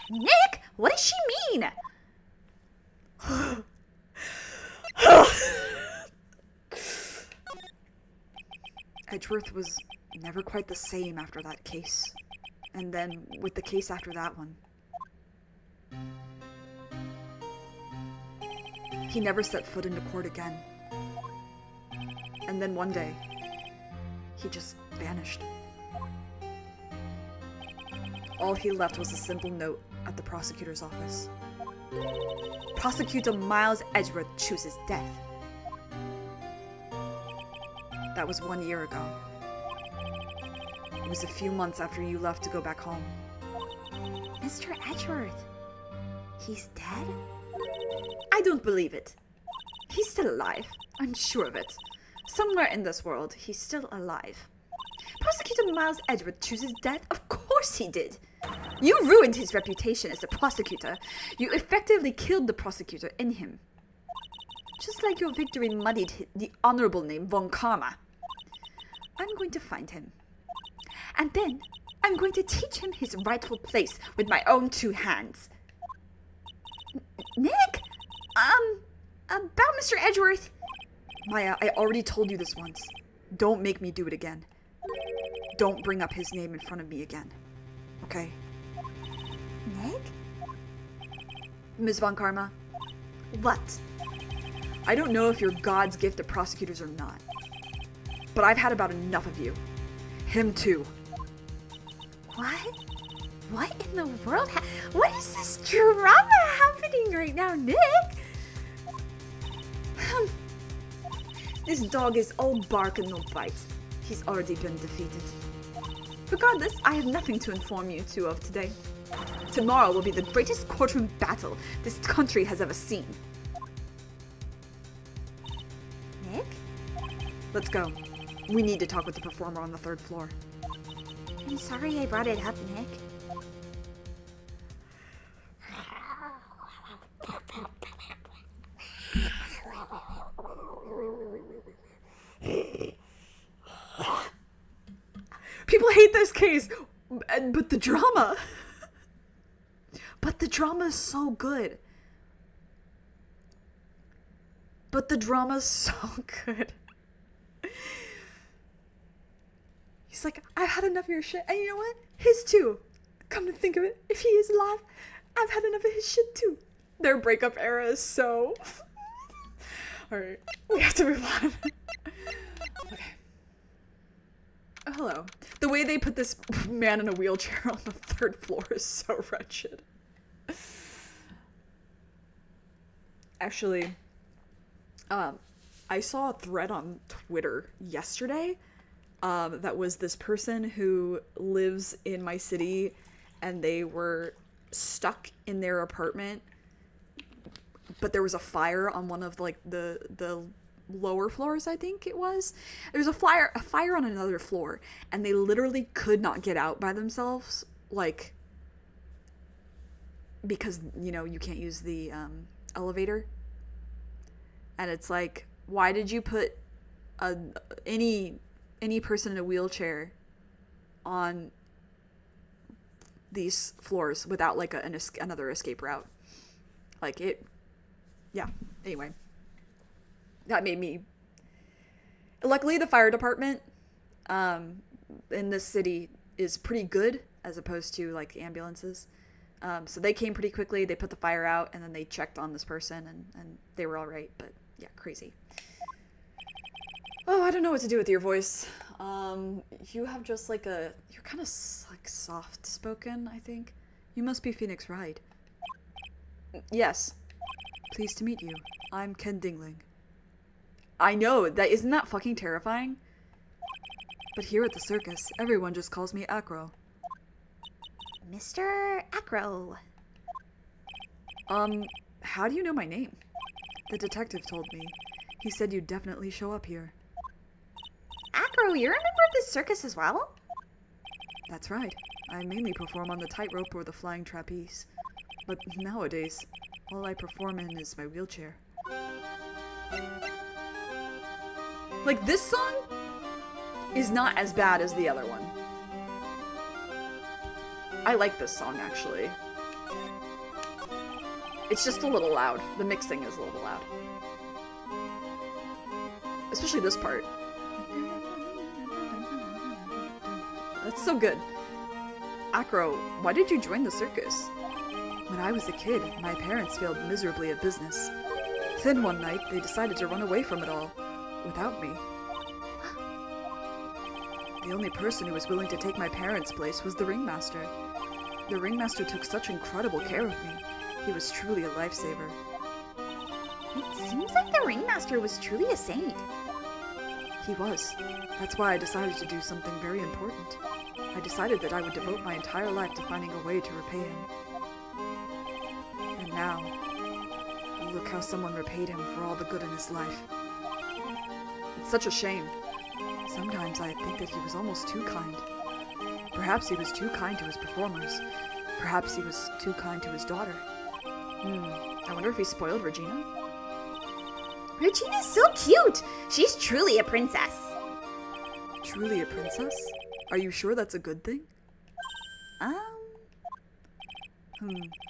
Nick, what does she mean? Edgeworth was never quite the same after that case. And then with the case after that one. He never set foot into court again. And then one day, he just vanished. All he left was a simple note at the prosecutor's office. Prosecutor Miles Edgeworth chooses death. That was 1 year ago. It was a few months after you left to go back home. Mr. Edgeworth, he's dead? I don't believe it. He's still alive. I'm sure of it. Somewhere in this world, he's still alive. Prosecutor Miles Edgeworth chooses death? Of course he did. You ruined his reputation as a prosecutor. You effectively killed the prosecutor in him. Just like your victory muddied the honorable name Von Karma. I'm going to find him. And then I'm going to teach him his rightful place with my own two hands. Nick? About Mr. Edgeworth? Maya, I already told you this once. Don't make me do it again. Don't bring up his name in front of me again. Okay? Nick? Ms. Von Karma? What? I don't know if you're God's gift to prosecutors or not. But I've had about enough of you. Him too. What? What in the world? What is this drama happening right now, Nick? This dog is all bark and no bite. He's already been defeated. Regardless, I have nothing to inform you two of today. Tomorrow will be the greatest courtroom battle this country has ever seen. Nick? Let's go. We need to talk with the performer on the 3rd floor. I'm sorry I brought it up, Nick. People hate this case, but the drama. But the drama is so good. But the drama's so good. He's like, I've had enough of your shit. And you know what? His too. Come to think of it, if he is alive, I've had enough of his shit too. Their breakup era is so... Alright, we have to move on. Okay. Oh, hello. The way they put this man in a wheelchair on the 3rd floor is so wretched. Actually, I saw a thread on Twitter yesterday that was this person who lives in my city, and they were stuck in their apartment, but there was a fire on one of like the lower floors, I think it was. There's a fire on another floor, and they literally could not get out by themselves, like, because, you know, you can't use the elevator. And it's like, why did you put any person in a wheelchair on these floors without like another escape route? Like, it, yeah, anyway. That made me... Luckily, the fire department in this city is pretty good as opposed to like ambulances. So they came pretty quickly, they put the fire out, and then they checked on this person, and they were all right. But yeah, crazy. Oh, I don't know what to do with your voice. You have just like you're kind of like soft spoken, I think. You must be Phoenix Wright. Yes. Pleased to meet you. I'm Ken Dingling. I know, isn't that fucking terrifying? But here at the circus, everyone just calls me Acro. Mr. Acro. How do you know my name? The detective told me. He said you'd definitely show up here. Acro, you're a member of this circus as well? That's right. I mainly perform on the tightrope or the flying trapeze. But nowadays, all I perform in is my wheelchair. Like, this song is not as bad as the other one. I like this song, actually. It's just a little loud. The mixing is a little loud. Especially this part. That's so good. Acro, why did you join the circus? When I was a kid, my parents failed miserably at business. Then one night, they decided to run away from it all, without me. The only person who was willing to take my parents' place was the ringmaster. The ringmaster took such incredible care of me. He was truly a lifesaver. It seems like the ringmaster was truly a saint. He was. That's why I decided to do something very important. I decided that I would devote my entire life to finding a way to repay him. And now, look how someone repaid him for all the good in his life. It's such a shame. Sometimes I think that he was almost too kind. Perhaps he was too kind to his performers. Perhaps he was too kind to his daughter. I wonder if he spoiled Regina? Regina's so cute! She's truly a princess. Truly a princess? Are you sure that's a good thing?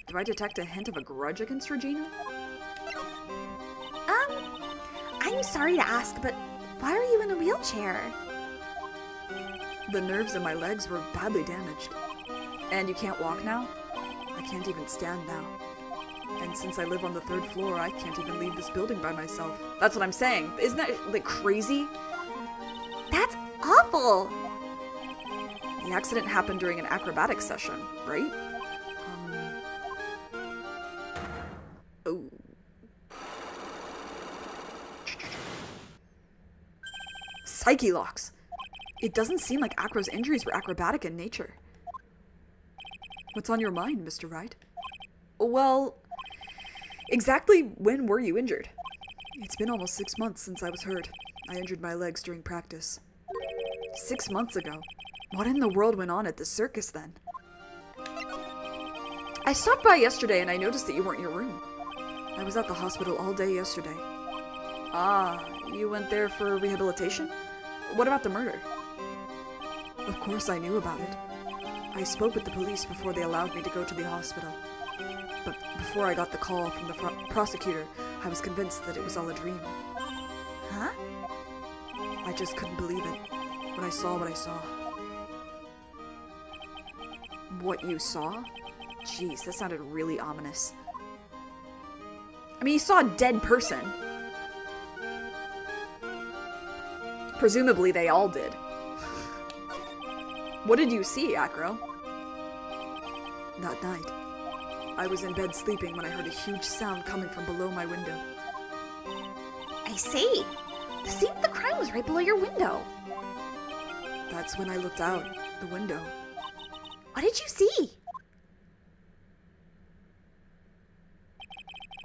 Do I detect a hint of a grudge against Regina? I'm sorry to ask, but why are you in a wheelchair? The nerves in my legs were badly damaged. And you can't walk now? I can't even stand now. And since I live on the 3rd floor, I can't even leave this building by myself. That's what I'm saying. Isn't that, like, crazy? That's awful! The accident happened during an acrobatics session, right? Oh. Psyche locks! It doesn't seem like Acro's injuries were acrobatic in nature. What's on your mind, Mr. Wright? Well, exactly when were you injured? It's been almost 6 months since I was hurt. I injured my legs during practice. 6 months ago? What in the world went on at the circus then? I stopped by yesterday and I noticed that you weren't in your room. I was at the hospital all day yesterday. Ah, you went there for rehabilitation? What about the murder? Of course I knew about it. I spoke with the police before they allowed me to go to the hospital. But before I got the call from the prosecutor, I was convinced that it was all a dream. Huh? I just couldn't believe it when I saw what I saw. What you saw? Jeez, that sounded really ominous. I mean, you saw a dead person. Presumably they all did. What did you see, Acro? That night, I was in bed sleeping when I heard a huge sound coming from below my window. I see. The scene of the crime was right below your window. That's when I looked out the window. What did you see?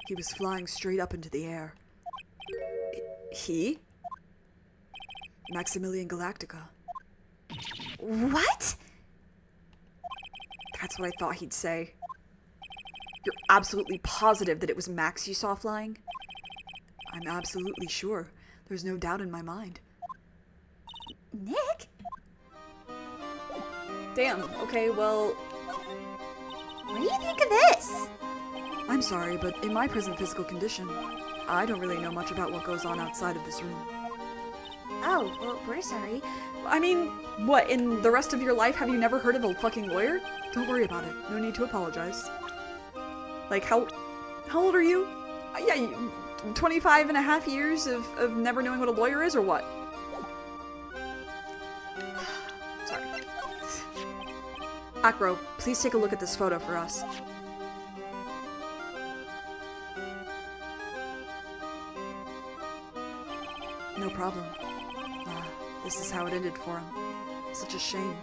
He was flying straight up into the air. He? Maximilian Galactica. What? That's what I thought he'd say. You're absolutely positive that it was Max you saw flying? I'm absolutely sure. There's no doubt in my mind. Nick? Damn, okay, well... What do you think of this? I'm sorry, but in my present physical condition, I don't really know much about what goes on outside of this room. Oh, well, we're sorry. I mean, what, in the rest of your life have you never heard of a fucking lawyer? Don't worry about it. No need to apologize. Like, how old are you? Yeah, 25 and a half years of never knowing what a lawyer is, or what? Sorry. Acro, please take a look at this photo for us. No problem. This is how it ended for him. Such a shame.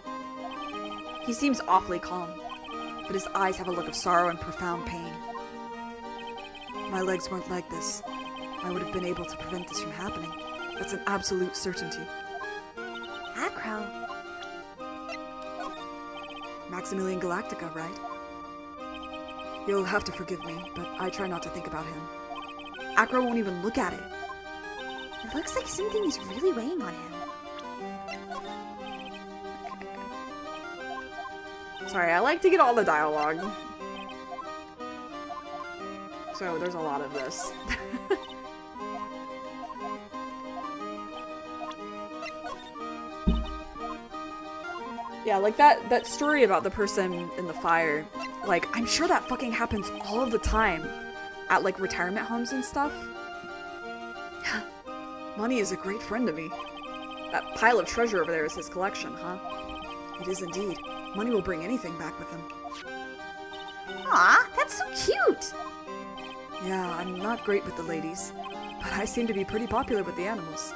He seems awfully calm, but his eyes have a look of sorrow and profound pain. My legs weren't like this. I would have been able to prevent this from happening. That's an absolute certainty. Acro. Maximilian Galactica, right? You'll have to forgive me, but I try not to think about him. Acro won't even look at it. It looks like something is really weighing on him. Sorry, I like to get all the dialogue. So there's a lot of this. Yeah, like that story about the person in the fire. Like, I'm sure that fucking happens all of the time at like retirement homes and stuff. Money is a great friend to me. That pile of treasure over there is his collection, huh? It is indeed. Money will bring anything back with him. Aw, that's so cute! Yeah, I'm not great with the ladies, but I seem to be pretty popular with the animals.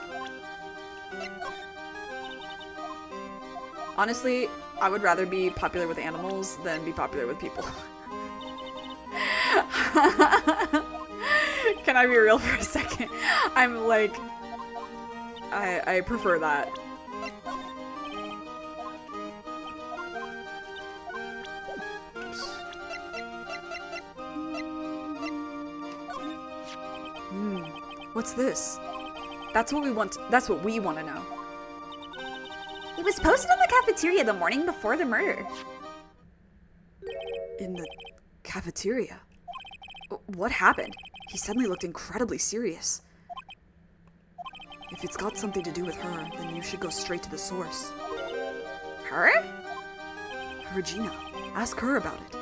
Honestly, I would rather be popular with animals than be popular with people. Can I be real for a second? I'm like... I prefer that. What's this? That's what we want to know. It was posted in the cafeteria the morning before the murder. In the cafeteria? What happened? He suddenly looked incredibly serious. If it's got something to do with her, then you should go straight to the source. Her? Regina. Ask her about it.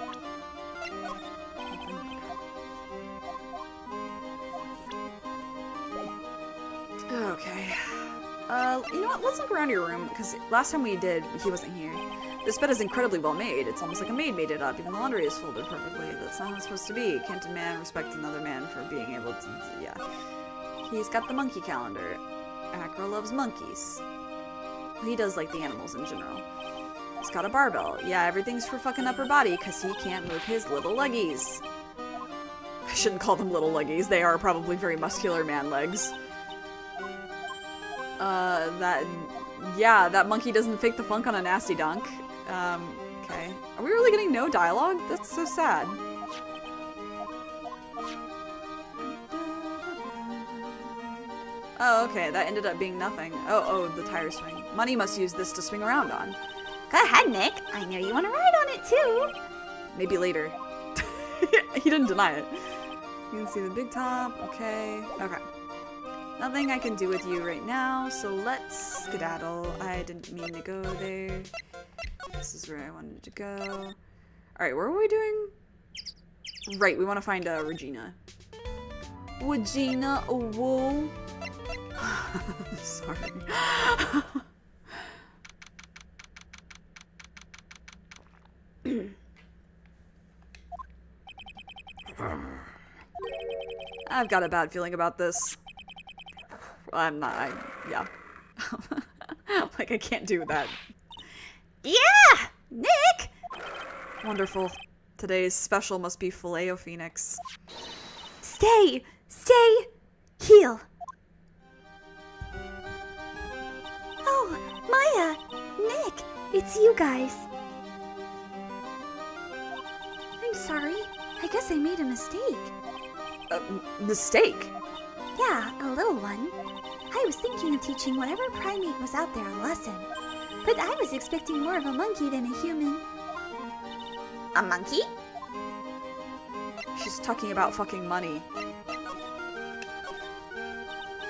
Okay. You know what? Let's look around your room, because last time we did, he wasn't here. This bed is incredibly well made. It's almost like a maid made it up. Even the laundry is folded perfectly. That's not how it's supposed to be. Can't a man respect another man for being able to... Yeah. He's got the monkey calendar. Acro loves monkeys. He does like the animals in general. He's got a barbell. Yeah, everything's for fucking upper body, because he can't move his little leggies. I shouldn't call them little leggies. They are probably very muscular man legs. That monkey doesn't fake the funk on a nasty dunk. Okay. Are we really getting no dialogue? That's so sad. Oh, okay, that ended up being nothing. Oh, the tire swing. Money must use this to swing around on. Go ahead, Nick. I know you want to ride on it, too. Maybe later. He didn't deny it. You can see the big top. Okay. Okay. Nothing I can do with you right now, so let's skedaddle. I didn't mean to go there. This is where I wanted to go. Alright, what are we doing? Right, we want to find Regina. Regina, whoa. Sorry. I've got a bad feeling about this. I'm not, yeah. Like, I can't do that. Yeah! Nick! Wonderful. Today's special must be Filet-O-Phoenix. Stay! Heal! Oh, Maya! Nick! It's you guys. I'm sorry. I guess I made a mistake. Mistake? Yeah, a little one. I was thinking of teaching whatever primate was out there a lesson. But I was expecting more of a monkey than a human. A monkey? She's talking about fucking money.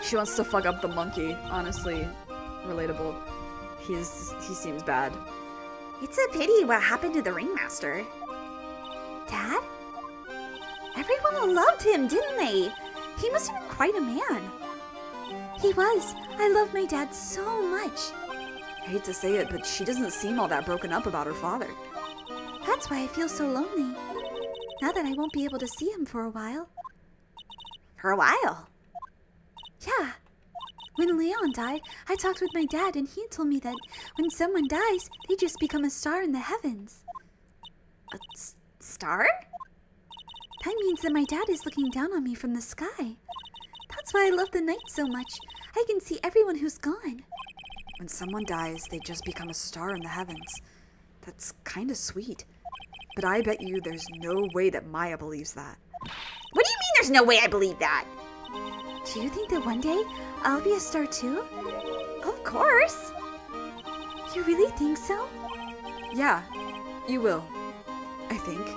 She wants to fuck up the monkey. Honestly, relatable. he seems bad. It's a pity what happened to the ringmaster. Dad? Everyone loved him, didn't they? He must have been quite a man. He was. I love my dad so much. I hate to say it, but she doesn't seem all that broken up about her father. That's why I feel so lonely. Now that I won't be able to see him for a while. For a while? Yeah. When Leon died, I talked with my dad and he told me that when someone dies, they just become a star in the heavens. A star? That means that my dad is looking down on me from the sky. That's why I love the night so much. I can see everyone who's gone. When someone dies, they just become a star in the heavens. That's kind of sweet. But I bet you there's no way that Maya believes that. What do you mean there's no way I believe that? Do you think that one day I'll be a star too? Of course. You really think so? Yeah, you will. I think.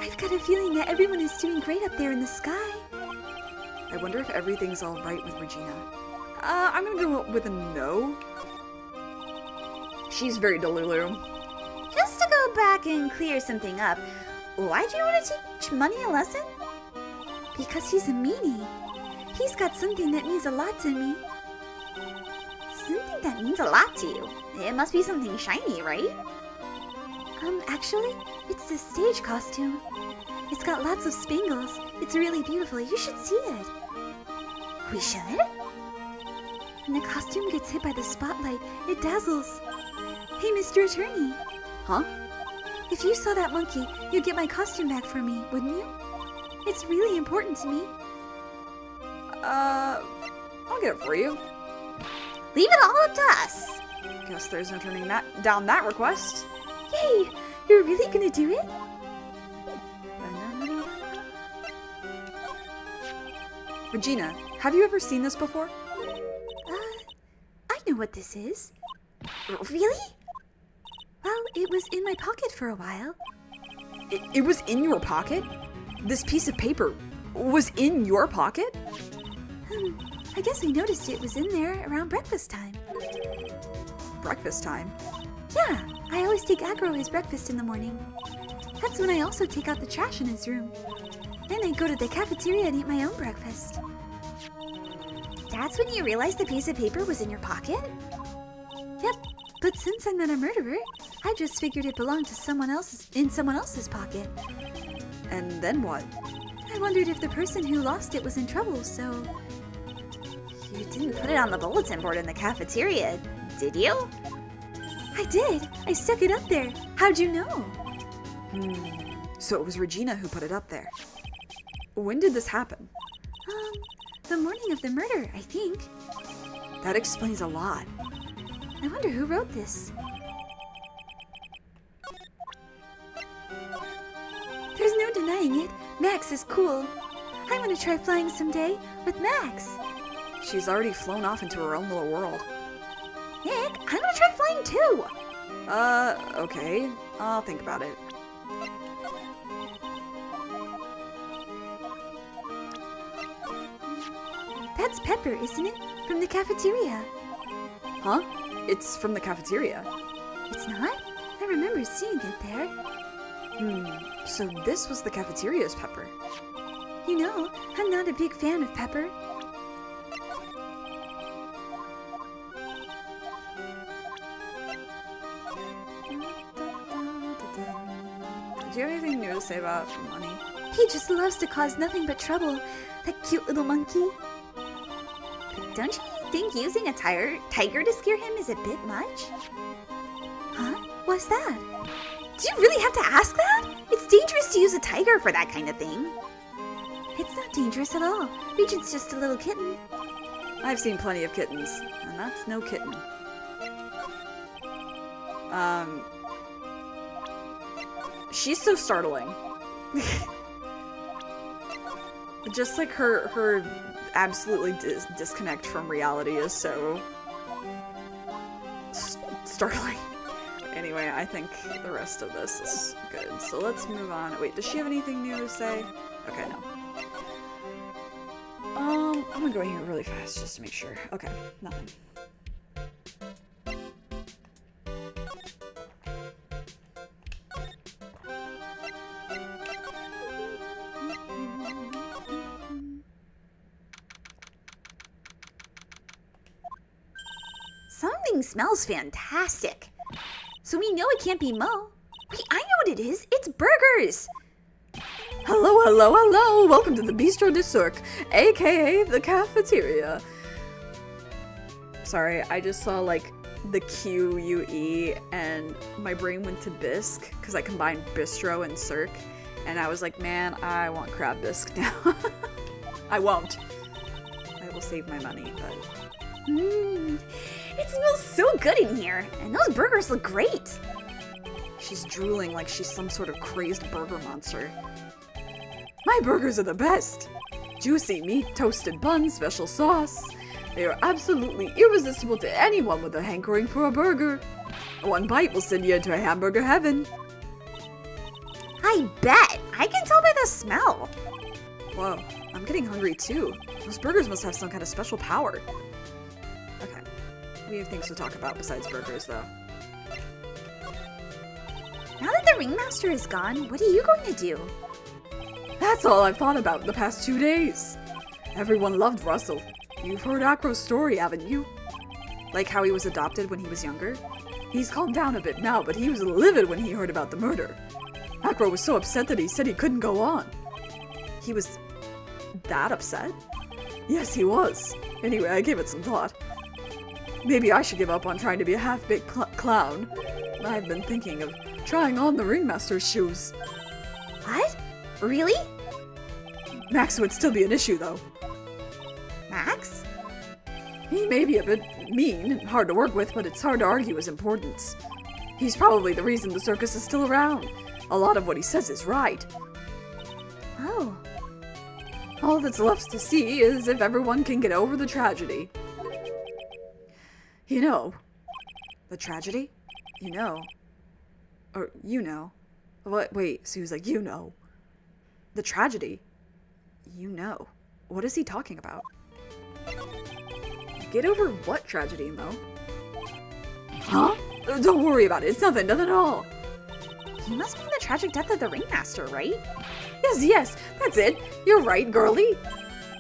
I've got a feeling that everyone is doing great up there in the sky. I wonder if everything's all right with Regina. I'm gonna go with a no. She's very delulu. Just to go back and clear something up, why'd you want to teach Money a lesson? Because he's a meanie. He's got something that means a lot to me. Something that means a lot to you. It must be something shiny, right? Actually, it's the stage costume. It's got lots of spangles. It's really beautiful. You should see it. We should? When the costume gets hit by the spotlight, it dazzles. Hey, Mr. Attorney. Huh? If you saw that monkey, you'd get my costume back for me, wouldn't you? It's really important to me. I'll get it for you. Leave it all up to us. Guess there's no turning down that request. Yay! You're really gonna do it? Regina, have you ever seen this before? I know what this is. Really? Well, it was in my pocket for a while. It was in your pocket? This piece of paper was in your pocket? I guess I noticed it was in there around breakfast time. Breakfast time? Yeah, I always take Agro his breakfast in the morning. That's when I also take out the trash in his room. Then I go to the cafeteria and eat my own breakfast. That's when you realized the piece of paper was in your pocket? Yep, but since I'm not a murderer, I just figured it belonged to someone else's pocket. And then what? I wondered if the person who lost it was in trouble, so... You didn't put it on the bulletin board in the cafeteria, did you? I did. I stuck it up there. How'd you know? So it was Regina who put it up there. When did this happen? The morning of the murder, I think. That explains a lot. I wonder who wrote this. There's no denying it. Max is cool. I want to try flying someday with Max. She's already flown off into her own little world. Nick, I'm gonna try flying too. Okay. I'll think about it. That's Pepper, isn't it? From the cafeteria. Huh? It's from the cafeteria. It's not? I remember seeing it there. So this was the cafeteria's Pepper. You know, I'm not a big fan of Pepper. Do you have anything new to say about Money? He just loves to cause nothing but trouble. That cute little monkey. Don't you think using a tiger to scare him is a bit much? Huh? What's that? Do you really have to ask that? It's dangerous to use a tiger for that kind of thing. It's not dangerous at all. Regent's just a little kitten. I've seen plenty of kittens, and that's no kitten. She's so startling. Just like her absolutely disconnect from reality is so startling. Anyway, I think the rest of this is good. So let's move on. Wait, does she have anything new to say? Okay, no. I'm gonna go here really fast just to make sure. Okay, nothing. Something smells fantastic. So we know it can't be Mo. Wait, I know what it is. It's burgers. Hello, hello, hello! Welcome to the Bistro de Cirque, aka the cafeteria. Sorry, I just saw like the QUE and my brain went to bisque because I combined bistro and cirque, and I was like, man, I want crab bisque now. I won't. I will save my money, but It smells so good in here, and those burgers look great. she's drooling like she's some sort of crazed burger monster. My burgers are the best! Juicy meat, toasted bun, special sauce. They are absolutely irresistible to anyone with a hankering for a burger. One bite will send you into a hamburger heaven. I bet. I can tell by the smell. Whoa, I'm getting hungry too. Those burgers must have some kind of special power. Okay, we have things to talk about besides burgers though. Now that the ringmaster is gone, what are you going to do? That's all I've thought about the past 2 days. Everyone loved Russell. You've heard Acro's story, haven't you? Like how he was adopted when he was younger? He's calmed down a bit now, but he was livid when he heard about the murder. Acro was so upset that he said he couldn't go on. He was that upset? Yes, he was. Anyway, I gave it some thought. Maybe I should give up on trying to be a half-baked clown. I've been thinking of trying on the ringmaster's shoes. What? Really? Max would still be an issue, though. Max? He may be a bit mean and hard to work with, but it's hard to argue his importance. He's probably the reason the circus is still around. A lot of what he says is right. Oh. All that's left to see is if everyone can get over the tragedy. You know. The tragedy? You know. Or, you know. What? Wait, so he was like, you know. The tragedy? You know. What is he talking about? Get over what tragedy, Mo? Huh? Don't worry about it. It's nothing at all. You must mean the tragic death of the ringmaster, right? Yes, that's it. You're right, girlie.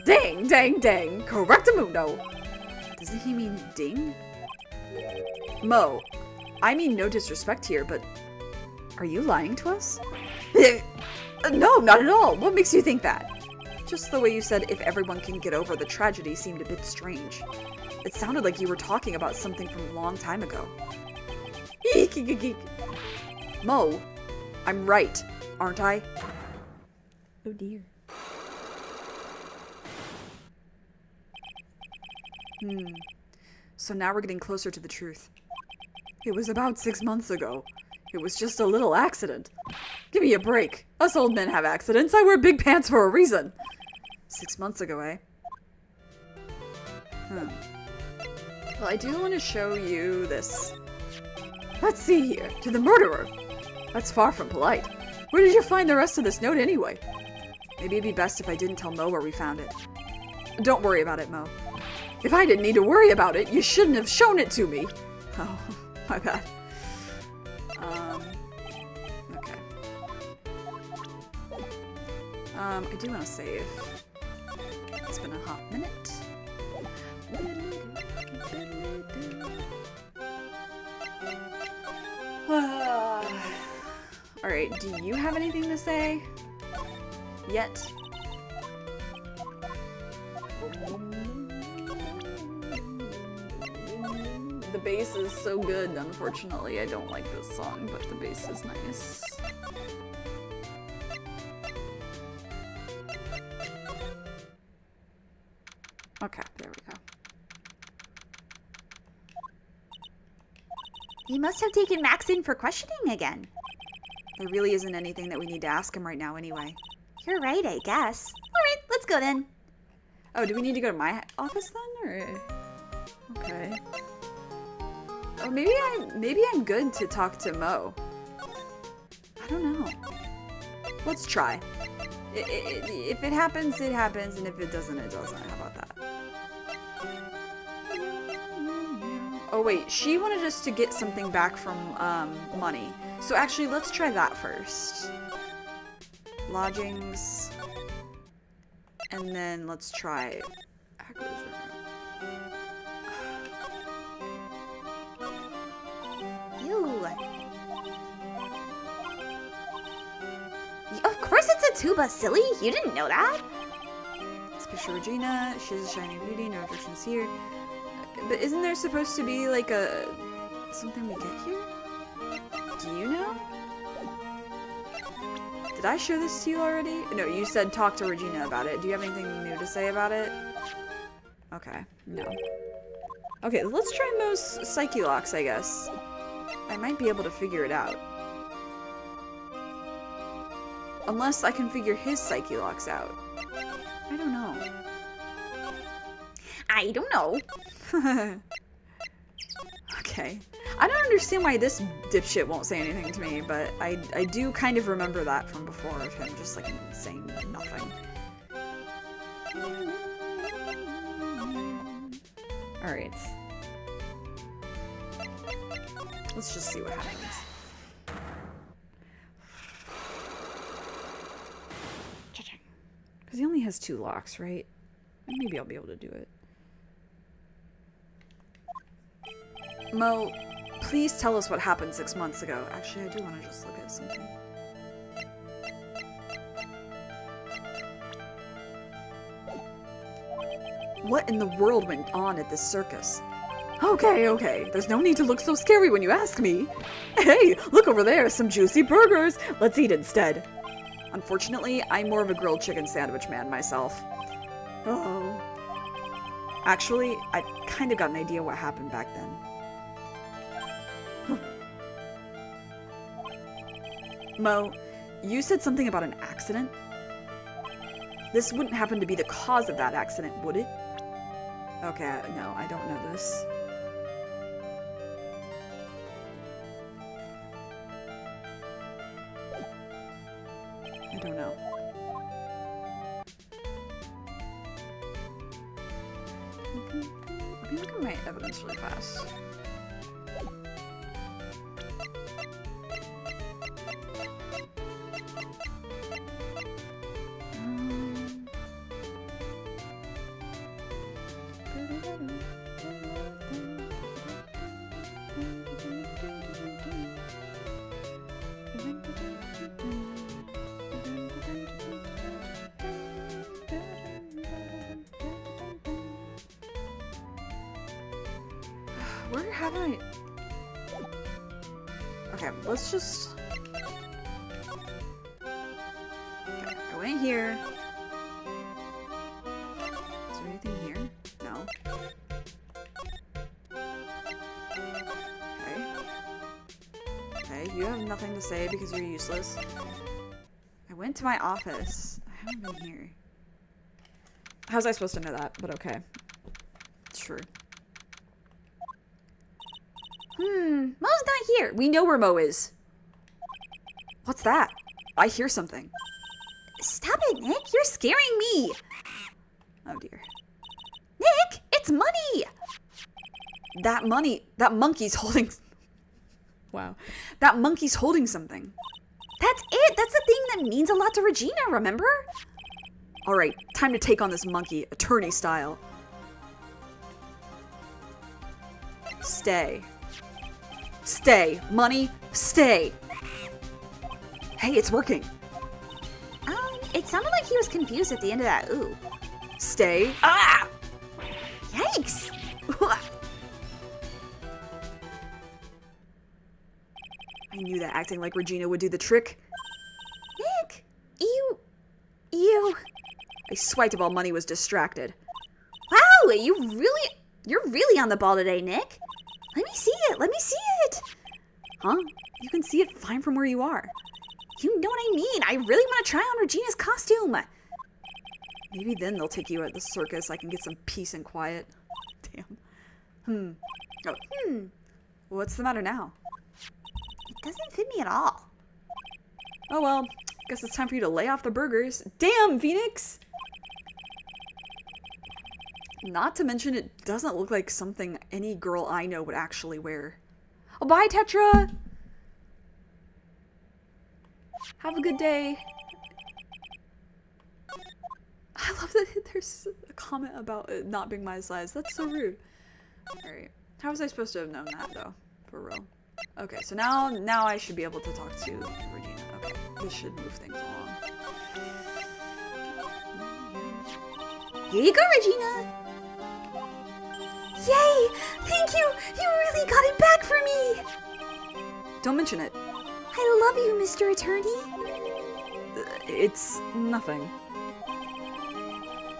Dang, dang, dang. Correctamundo. Doesn't he mean ding? Mo, I mean no disrespect here, but are you lying to us? No, not at all. What makes you think that? Just the way you said if everyone can get over the tragedy seemed a bit strange. It sounded like you were talking about something from a long time ago. Eek, eek, eek, eek. Mo, I'm right, aren't I? Oh dear. So now we're getting closer to the truth. It was about 6 months ago. It was just a little accident. Give me a break. Us old men have accidents. I wear big pants for a reason. 6 months ago, eh? Well, I do want to show you this. Let's see here. To the murderer. That's far from polite. Where did you find the rest of this note anyway? Maybe it'd be best if I didn't tell Mo where we found it. Don't worry about it, Mo. If I didn't need to worry about it, you shouldn't have shown it to me. Oh, my bad. Okay. I do want to save. It's been a hot minute. Alright, do you have anything to say? Yet? The bass is so good, unfortunately. I don't like this song, but the bass is nice. Okay, there we go. He must have taken Max in for questioning again. There really isn't anything that we need to ask him right now anyway. You're right, I guess. Alright, let's go then. Oh, do we need to go to my office then, or? Okay. Oh, maybe I'm good to talk to Mo. I don't know. Let's try. If it happens, it happens, and if it doesn't, it doesn't. How about that? Oh wait, she wanted us to get something back from money. So actually, let's try that first. Lodgings. And then let's try a tuba, silly? You didn't know that? Let's picture Regina. She's a shiny beauty. No objections here. But isn't there supposed to be like a something we get here? Do you know? Did I show this to you already? No, you said talk to Regina about it. Do you have anything new to say about it? Okay, no. Okay, let's try Mo's Psyche Locks, I guess. I might be able to figure it out. Unless I can figure his Psyche Locks out. I don't know. I don't know. Okay. I don't understand why this dipshit won't say anything to me, but I do kind of remember that from before of him just like saying nothing. Alright. Let's just see what happens. Because he only has 2 locks, right? Maybe I'll be able to do it. Mo, please tell us what happened 6 months ago. Actually, I do want to just look at something. What in the world went on at this circus? Okay. There's no need to look so scary when you ask me. Hey, look over there, some juicy burgers. Let's eat instead. Unfortunately, I'm more of a grilled chicken sandwich man myself. Oh. Actually, I kind of got an idea what happened back then. Mo, you said something about an accident? This wouldn't happen to be the cause of that accident, would it? Okay, no, I don't know this. I don't know. Let me look at my evidence really fast. Where have I... Okay, let's just... Okay, go in here. Is there anything here? No. Okay, you have nothing to say because you're useless. I went to my office. I haven't been here. How was I supposed to know that? But okay. Sure. Mo's not here. We know where Mo is. What's that? I hear something. Stop it, Nick. You're scaring me. Oh dear. Nick, it's money. That monkey's holding... Wow. That monkey's holding something. That's it. That's the thing that means a lot to Regina, remember? Alright, time to take on this monkey, attorney style. Stay. Stay. Money, stay. Hey, it's working. It sounded like he was confused at the end of that ooh. Stay. Ah! Yikes! I knew that acting like Regina would do the trick. Nick, you... I swiped while money was distracted. Wow, you're really on the ball today, Nick. Let me see it. Huh? You can see it fine from where you are. You know what I mean. I really want to try on Regina's costume. Maybe then they'll take you at the circus. I can get some peace and quiet. Damn. Oh. What's the matter now? It doesn't fit me at all. Oh well, guess it's time for you to lay off the burgers. Damn, Phoenix! Not to mention, it doesn't look like something any girl I know would actually wear. Oh, bye, Tetra! Have a good day. I love that there's a comment about it not being my size. That's so rude. Alright. How was I supposed to have known that, though? For real. Okay, so now I should be able to talk to Regina. Okay, this should move things along. Here you go, Regina. Yay! Thank you! You really got it back for me! Don't mention it. I love you, Mr. Attorney. It's nothing.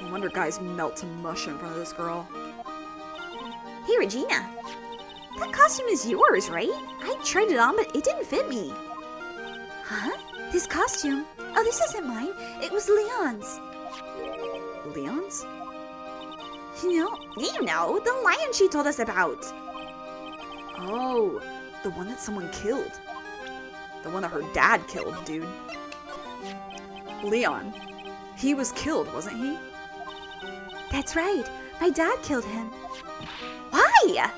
No wonder guys melt to mush in front of this girl. Hey, Regina. That costume is yours, right? I tried it on, but it didn't fit me. Huh? This costume? Oh, this isn't mine. It was Leon's. Leon's? You know, the lion she told us about. Oh, the one that someone killed. The one that her dad killed, dude. Leon. He was killed, wasn't he? That's right. My dad killed him. Why?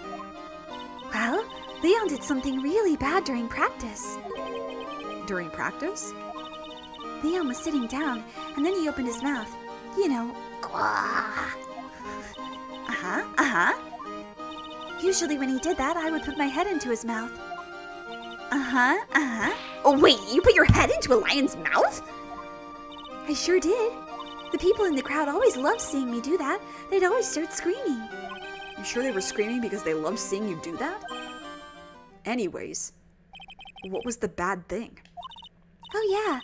Well, Leon did something really bad during practice. During practice? Leon was sitting down, and then he opened his mouth. You know, Gwah. Uh-huh. Usually when he did that, I would put my head into his mouth. Oh, wait, you put your head into a lion's mouth? I sure did. The people in the crowd always loved seeing me do that. They'd always start screaming. You sure they were screaming because they loved seeing you do that? Anyways, what was the bad thing? Oh yeah,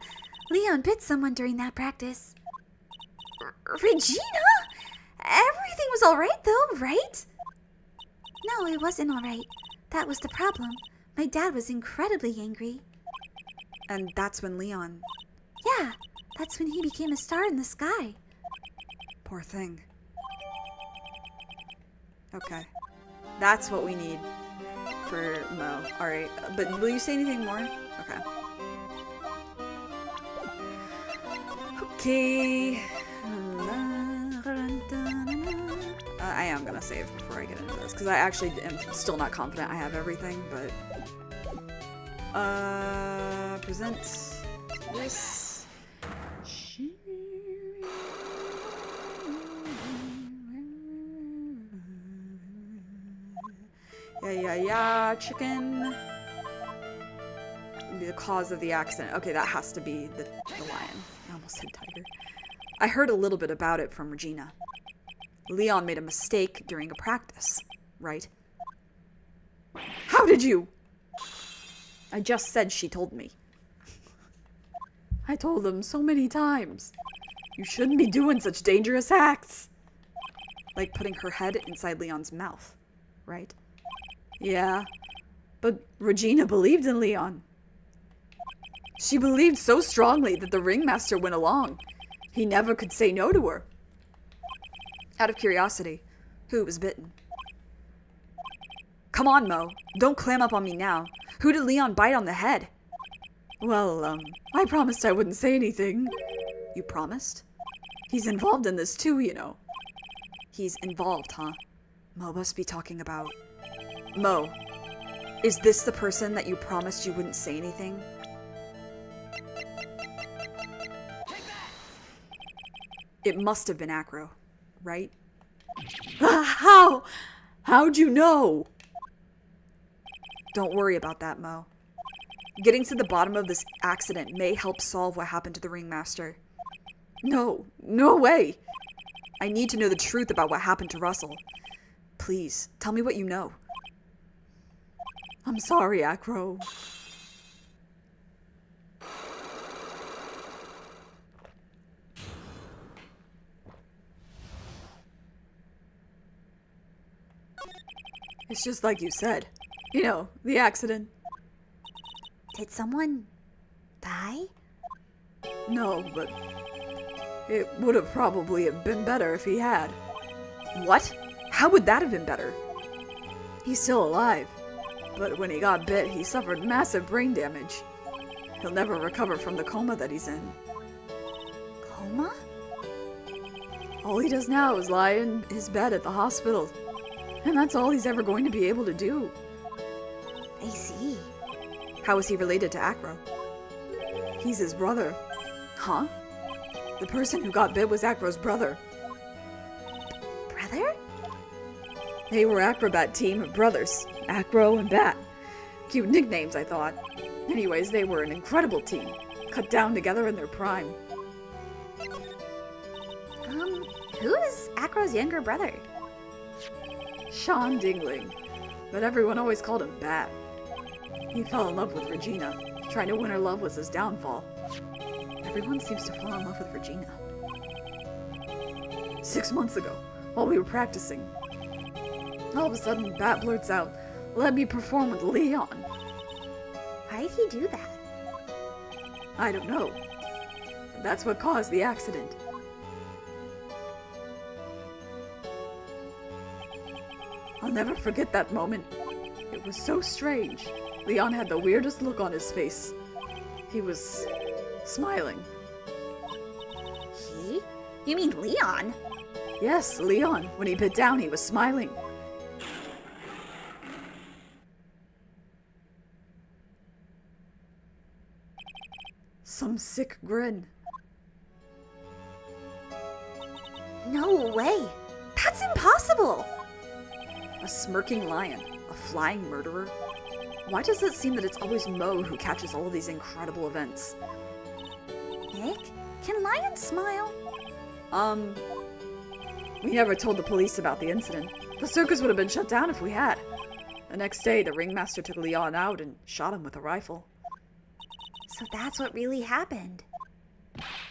Leon bit someone during that practice. Regina? Everything was alright though, right? No, it wasn't alright. That was the problem. My dad was incredibly angry. And that's when Leon... Yeah, that's when he became a star in the sky. Poor thing. Okay. That's what we need for Mo. Alright, but will you say anything more? Okay. Okay. I am gonna save before I get into this, because I actually am still not confident I have everything, but... present this. Yeah, chicken. Be the cause of the accident. Okay, that has to be the lion. I almost said tiger. I heard a little bit about it from Regina. Leon made a mistake during a practice, right? How did you? I just said she told me. I told them so many times. You shouldn't be doing such dangerous acts. Like putting her head inside Leon's mouth, right? Yeah, but Regina believed in Leon. She believed so strongly that the ringmaster went along. He never could say no to her. Out of curiosity, who was bitten? Come on, Mo. Don't clam up on me now. Who did Leon bite on the head? Well, I promised I wouldn't say anything. You promised? He's involved in this too, you know. He's involved, huh? Mo must be talking about... Mo, is this the person that you promised you wouldn't say anything? It must have been Acro, right? How? How'd you know? Don't worry about that, Mo. Getting to the bottom of this accident may help solve what happened to the ringmaster. No way. I need to know the truth about what happened to Russell. Please, tell me what you know. I'm sorry, Acro. It's just like you said. You know, the accident. Did someone die? No, but it would have probably been better if he had. What? How would that have been better? He's still alive, but when he got bit, he suffered massive brain damage. He'll never recover from the coma that he's in. Coma? All he does now is lie in his bed at the hospital, and that's all he's ever going to be able to do. I see. How is he related to Acro? He's his brother. Huh? The person who got bit was Acro's brother. Brother? They were acrobat team of brothers, Acro and Bat. Cute nicknames, I thought. Anyways, they were an incredible team, cut down together in their prime. Who is Acro's younger brother. Sean Dingling. But everyone always called him Bat. He fell in love with Regina. Trying to win her love was his downfall. Everyone seems to fall in love with Regina. 6 months ago, while we were practicing, all of a sudden Bat blurts out, "Let me perform with Leon." Why did he do that? I don't know. But that's what caused the accident. I'll never forget that moment. It was so strange. Leon had the weirdest look on his face. He was smiling. He? You mean Leon? Yes, Leon. When he bit down, he was smiling. Some sick grin. No way. That's impossible. A smirking lion. A flying murderer. Why does it seem that it's always Mo who catches all these incredible events? Nick, can lions smile? We never told the police about the incident. The circus would have been shut down if we had. The next day, the ringmaster took Leon out and shot him with a rifle. So that's what really happened.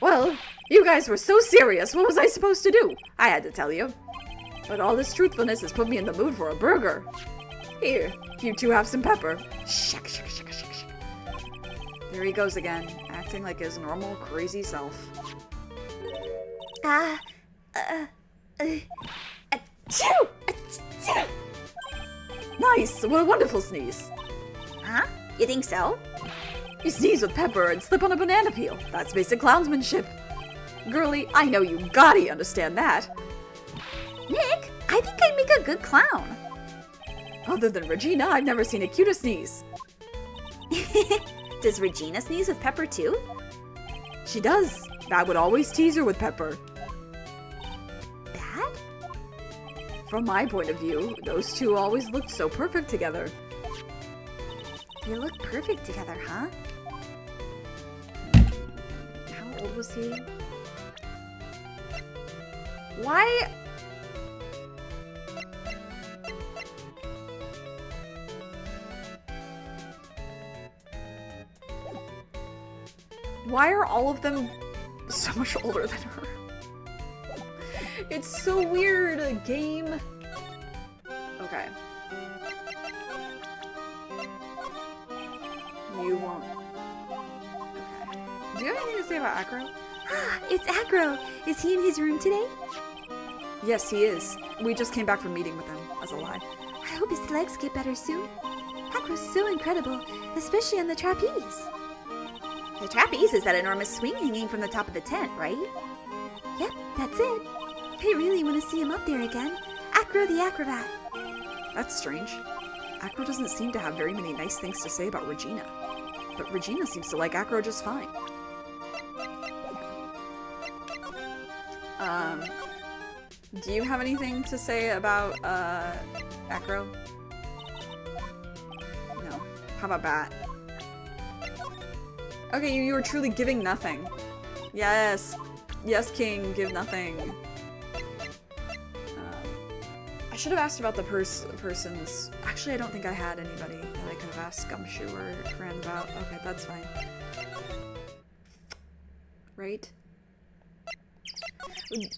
Well, you guys were so serious. What was I supposed to do? I had to tell you. But all this truthfulness has put me in the mood for a burger. Here, you two have some pepper. Shak, shak, shak, shak, shak. There he goes again, acting like his normal, crazy self. Achoo! Achoo! Nice! What a wonderful sneeze. Huh? You think so? You sneeze with pepper and slip on a banana peel. That's basic clownsmanship. Girlie, I know you gotta understand that. Nick, I think I'd make a good clown. Other than Regina, I've never seen a cuter sneeze. Does Regina sneeze with pepper too? She does. Bat would always tease her with pepper. Bat? From my point of view, those two always looked so perfect together. They look perfect together, huh? How old was he? Why? Why are all of them so much older than her? It's so weird. A game. Okay. You won't. Okay. Do you have anything to say about Acro? It's Acro. Is he in his room today? Yes, he is. We just came back from meeting with him, as a lie. I hope his legs get better soon. Acro's so incredible, especially on the trapeze. The trapeze is that enormous swing hanging from the top of the tent, right? Yep, that's it. I really want to see him up there again. Acro the acrobat. That's strange. Acro doesn't seem to have very many nice things to say about Regina. But Regina seems to like Acro just fine. Do you have anything to say about, Acro? No. How about Bat? Okay, you were truly giving nothing. Yes. Yes, King, give nothing. I should have asked about the person's... Actually, I don't think I had anybody that I could have asked Gumshoe or Fran about. Okay, that's fine. Right?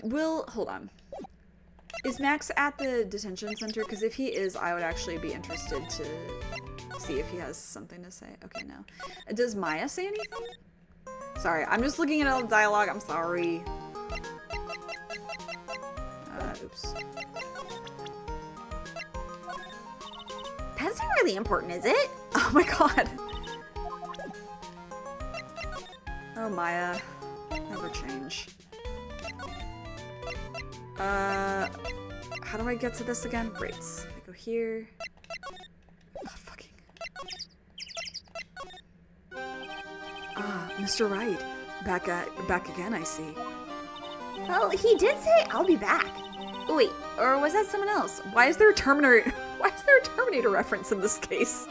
Hold on. Is Max at the detention center? Because if he is, I would actually be interested to see if he has something to say. Okay, no. Does Maya say anything? Sorry, I'm just looking at all the dialogue. I'm sorry. Oops. That's not really important, is it? Oh my god. Oh, Maya. Never change. How do I get to this again? Great. I go here. God, fucking. Ah, Mr. Wright. Back again, I see. Well, he did say, "I'll be back." Oh, wait, or was that someone else? Why is there a Terminator reference in this case?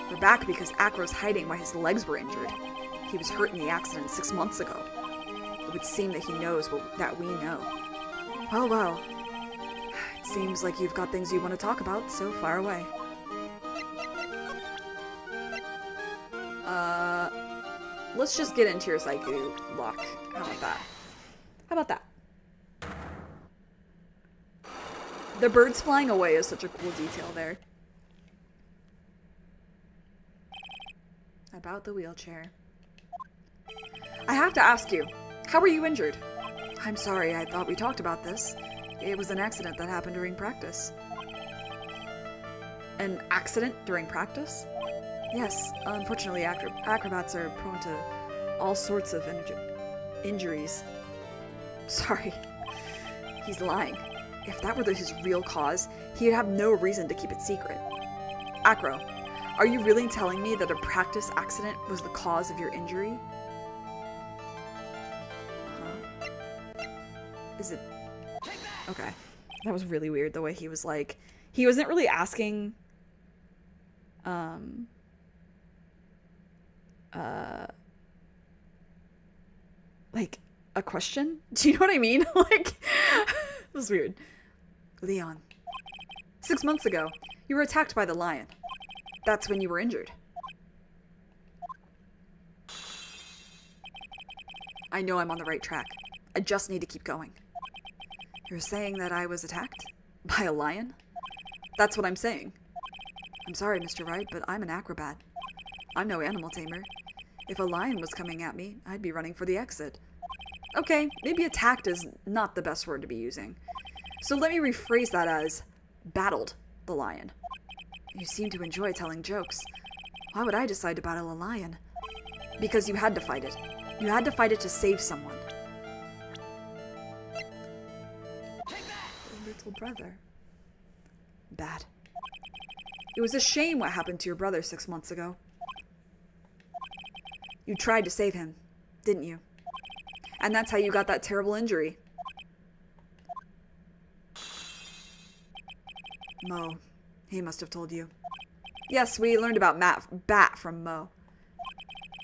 We're back because Acro's hiding why his legs were injured. He was hurt in the accident 6 months ago. It would seem that he knows that we know. Well, well. It seems like you've got things you want to talk about, so far away. Let's just get into your psyche lock. How about that? How about that? The birds flying away is such a cool detail there. About the wheelchair. I have to ask you, how were you injured? I'm sorry, I thought we talked about this. It was an accident that happened during practice. An accident during practice? Yes, unfortunately acrobats are prone to all sorts of injuries. Sorry. He's lying. If that were his real cause, he'd have no reason to keep it secret. Acro, are you really telling me that a practice accident was the cause of your injury? Huh? Is it... Okay. That was really weird, the way he was like... He wasn't really asking... like, a question? Do you know what I mean? Like, it was weird. Leon. 6 months ago, you were attacked by the lion. That's when you were injured. I know I'm on the right track. I just need to keep going. You're saying that I was attacked? By a lion? That's what I'm saying. I'm sorry, Mr. Wright, but I'm an acrobat. I'm no animal tamer. If a lion was coming at me, I'd be running for the exit. Okay, maybe attacked is not the best word to be using. So let me rephrase that as battled the lion. You seem to enjoy telling jokes. Why would I decide to battle a lion? Because you had to fight it. You had to fight it to save someone. Little brother. Bad. It was a shame what happened to your brother 6 months ago. You tried to save him, didn't you? And that's how you got that terrible injury. Mo. He must have told you. Yes, we learned about Bat from Mo.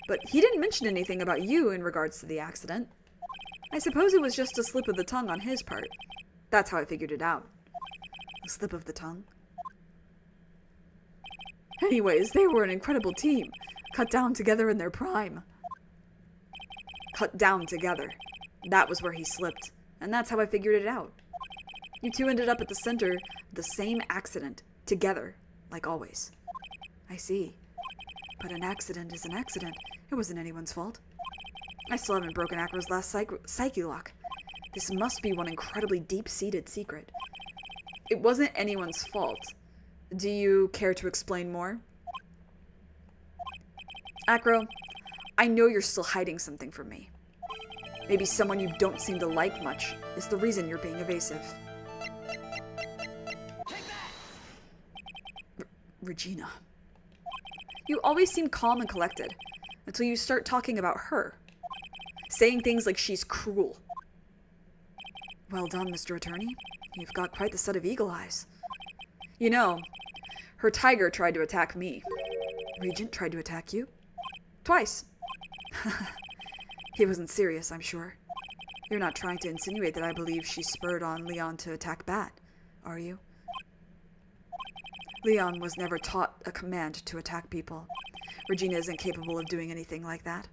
But he didn't mention anything about you in regards to the accident. I suppose it was just a slip of the tongue on his part. That's how I figured it out. A slip of the tongue? Anyways, they were an incredible team. Cut down together in their prime. Cut down together. That was where he slipped. And that's how I figured it out. You two ended up at the center of the same accident. Together. Like always. I see. But an accident is an accident. It wasn't anyone's fault. I still haven't broken Acro's last psyche lock. This must be one incredibly deep-seated secret. It wasn't anyone's fault. Do you care to explain more? Acro, I know you're still hiding something from me. Maybe someone you don't seem to like much is the reason you're being evasive. Regina. You always seem calm and collected until you start talking about her. Saying things like she's cruel. Well done, Mr. Attorney. You've got quite the set of eagle eyes. You know, her tiger tried to attack me. Regent tried to attack you? Twice. He wasn't serious, I'm sure. You're not trying to insinuate that I believe she spurred on Leon to attack Bat, are you? Leon was never taught a command to attack people. Regina isn't capable of doing anything like that.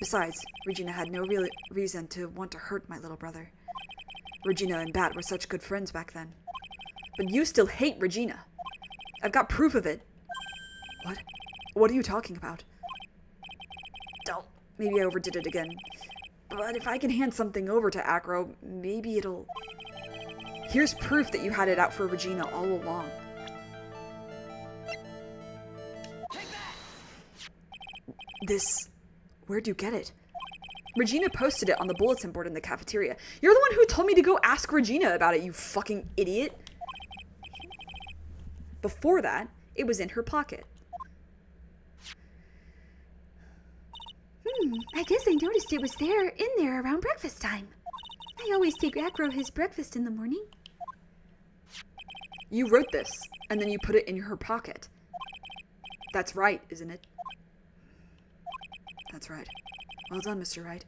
Besides, Regina had no real reason to want to hurt my little brother. Regina and Bat were such good friends back then. But you still hate Regina. I've got proof of it. What? What are you talking about? Don't. Maybe I overdid it again. But if I can hand something over to Acro, maybe it'll... Here's proof that you had it out for Regina all along. This... Where'd you get it? Regina posted it on the bulletin board in the cafeteria. You're the one who told me to go ask Regina about it, you fucking idiot. Before that, it was in her pocket. I guess I noticed it was in there around breakfast time. I always take Acro his breakfast in the morning. You wrote this, and then you put it in her pocket. That's right, isn't it? That's right. Well done, Mr. Wright.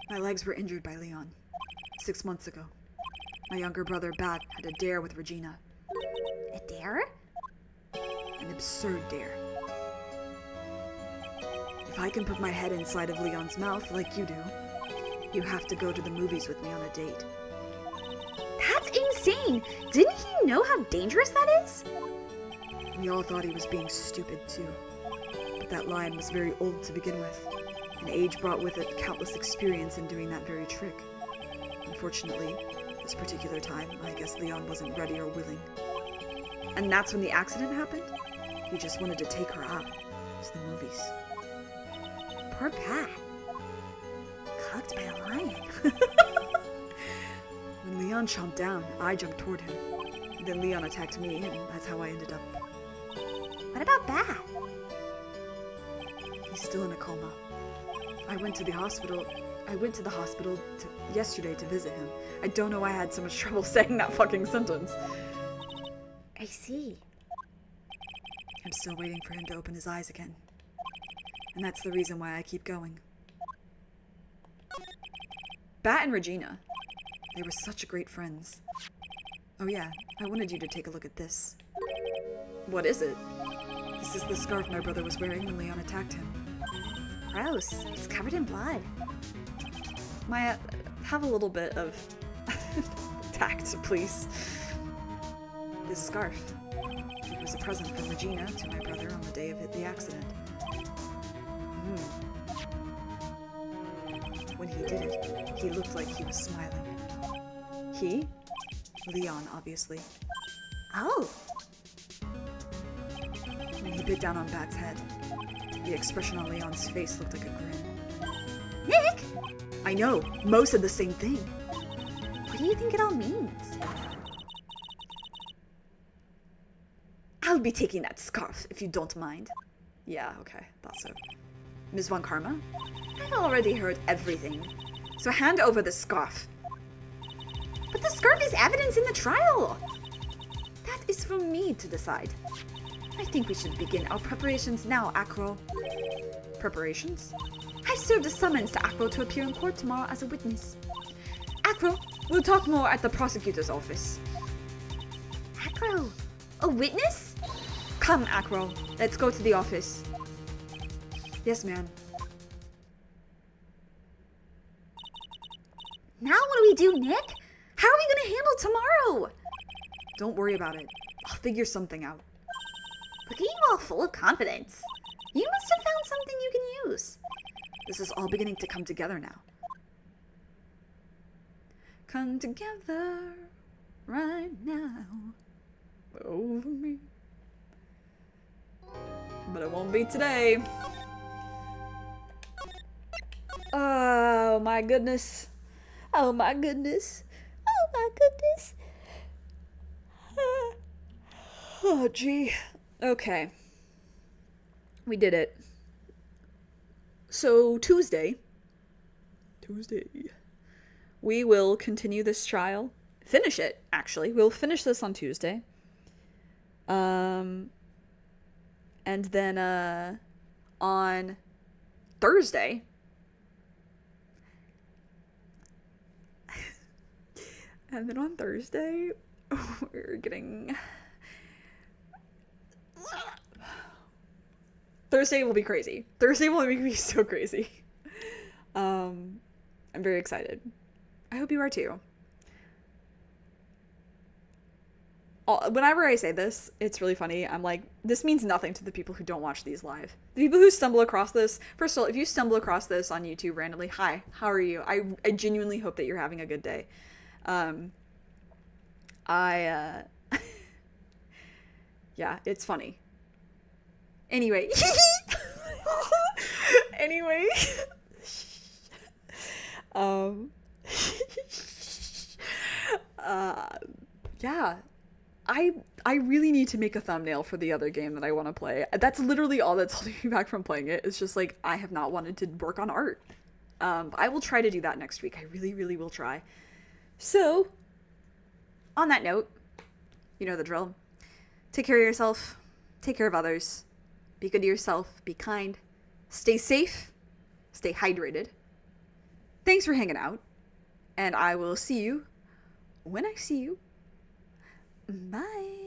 My legs were injured by Leon 6 months ago. My younger brother, Bat, had a dare with Regina. A dare? An absurd dare. If I can put my head inside of Leon's mouth like you do, you have to go to the movies with me on a date. That's insane! Didn't he know how dangerous that is? We all thought he was being stupid too. But that lion was very old to begin with, and age brought with it countless experience in doing that very trick. Unfortunately, this particular time, I guess Leon wasn't ready or willing. And that's when the accident happened? He just wanted to take her out to the movies. Poor Pat. Cooked by a lion. When Leon chomped down, I jumped toward him. Then Leon attacked me, and that's how I ended up. What about Bat? He's still in a coma. I went to the hospital yesterday to visit him. I don't know why I had so much trouble saying that fucking sentence. I see. I'm still waiting for him to open his eyes again. And that's the reason why I keep going. Bat and Regina. They were such great friends. Oh yeah, I wanted you to take a look at this. What is it? This is the scarf my brother was wearing when Leon attacked him. Gross. It's covered in blood. Maya, have a little bit of tact, please. This scarf. It was a present from Regina to my brother on the day of the accident. When he did it, he looked like he was smiling. He? Leon, obviously. Oh. When he bit down on Bat's head, the expression on Leon's face looked like a grin. Nick! I know, Mo said the same thing. What do you think it all means? I'll be taking that scarf, if you don't mind. Yeah, okay, thought so. Ms. Von Karma? I've already heard everything, so hand over the scarf. But the scarf is evidence in the trial! That is for me to decide. I think we should begin our preparations now, Acro. Preparations? I've served a summons to Acro to appear in court tomorrow as a witness. Acro, we'll talk more at the prosecutor's office. Acro, a witness? Come, Acro, let's go to the office. Yes, ma'am. Now what do we do, Nick? How are we gonna handle tomorrow? Don't worry about it. I'll figure something out. Look at you all full of confidence. You must have found something you can use. This is all beginning to come together now. Come together right now over me. But it won't be today. Oh my goodness. Oh my goodness. Oh my goodness. Oh gee. Okay. We did it. So Tuesday, we will continue this trial. Finish it, actually. We'll finish this on Tuesday. And then on Thursday, we're getting... Thursday will be crazy. Thursday will make me so crazy. I'm very excited. I hope you are too. Whenever I say this, it's really funny. I'm like, this means nothing to the people who don't watch these live. The people who stumble across this, first of all, if you stumble across this on YouTube randomly, hi, how are you? I genuinely hope that you're having a good day. Yeah, it's funny. Anyway. Yeah. I really need to make a thumbnail for the other game that I want to play. That's literally all that's holding me back from playing it. It's just like, I have not wanted to work on art. I will try to do that next week. I really, really will try. So, on that note, you know the drill. Take care of yourself. Take care of others. Be good to yourself. Be kind. Stay safe. Stay hydrated. thanks for hanging out, and I will see you when I see you. Bye.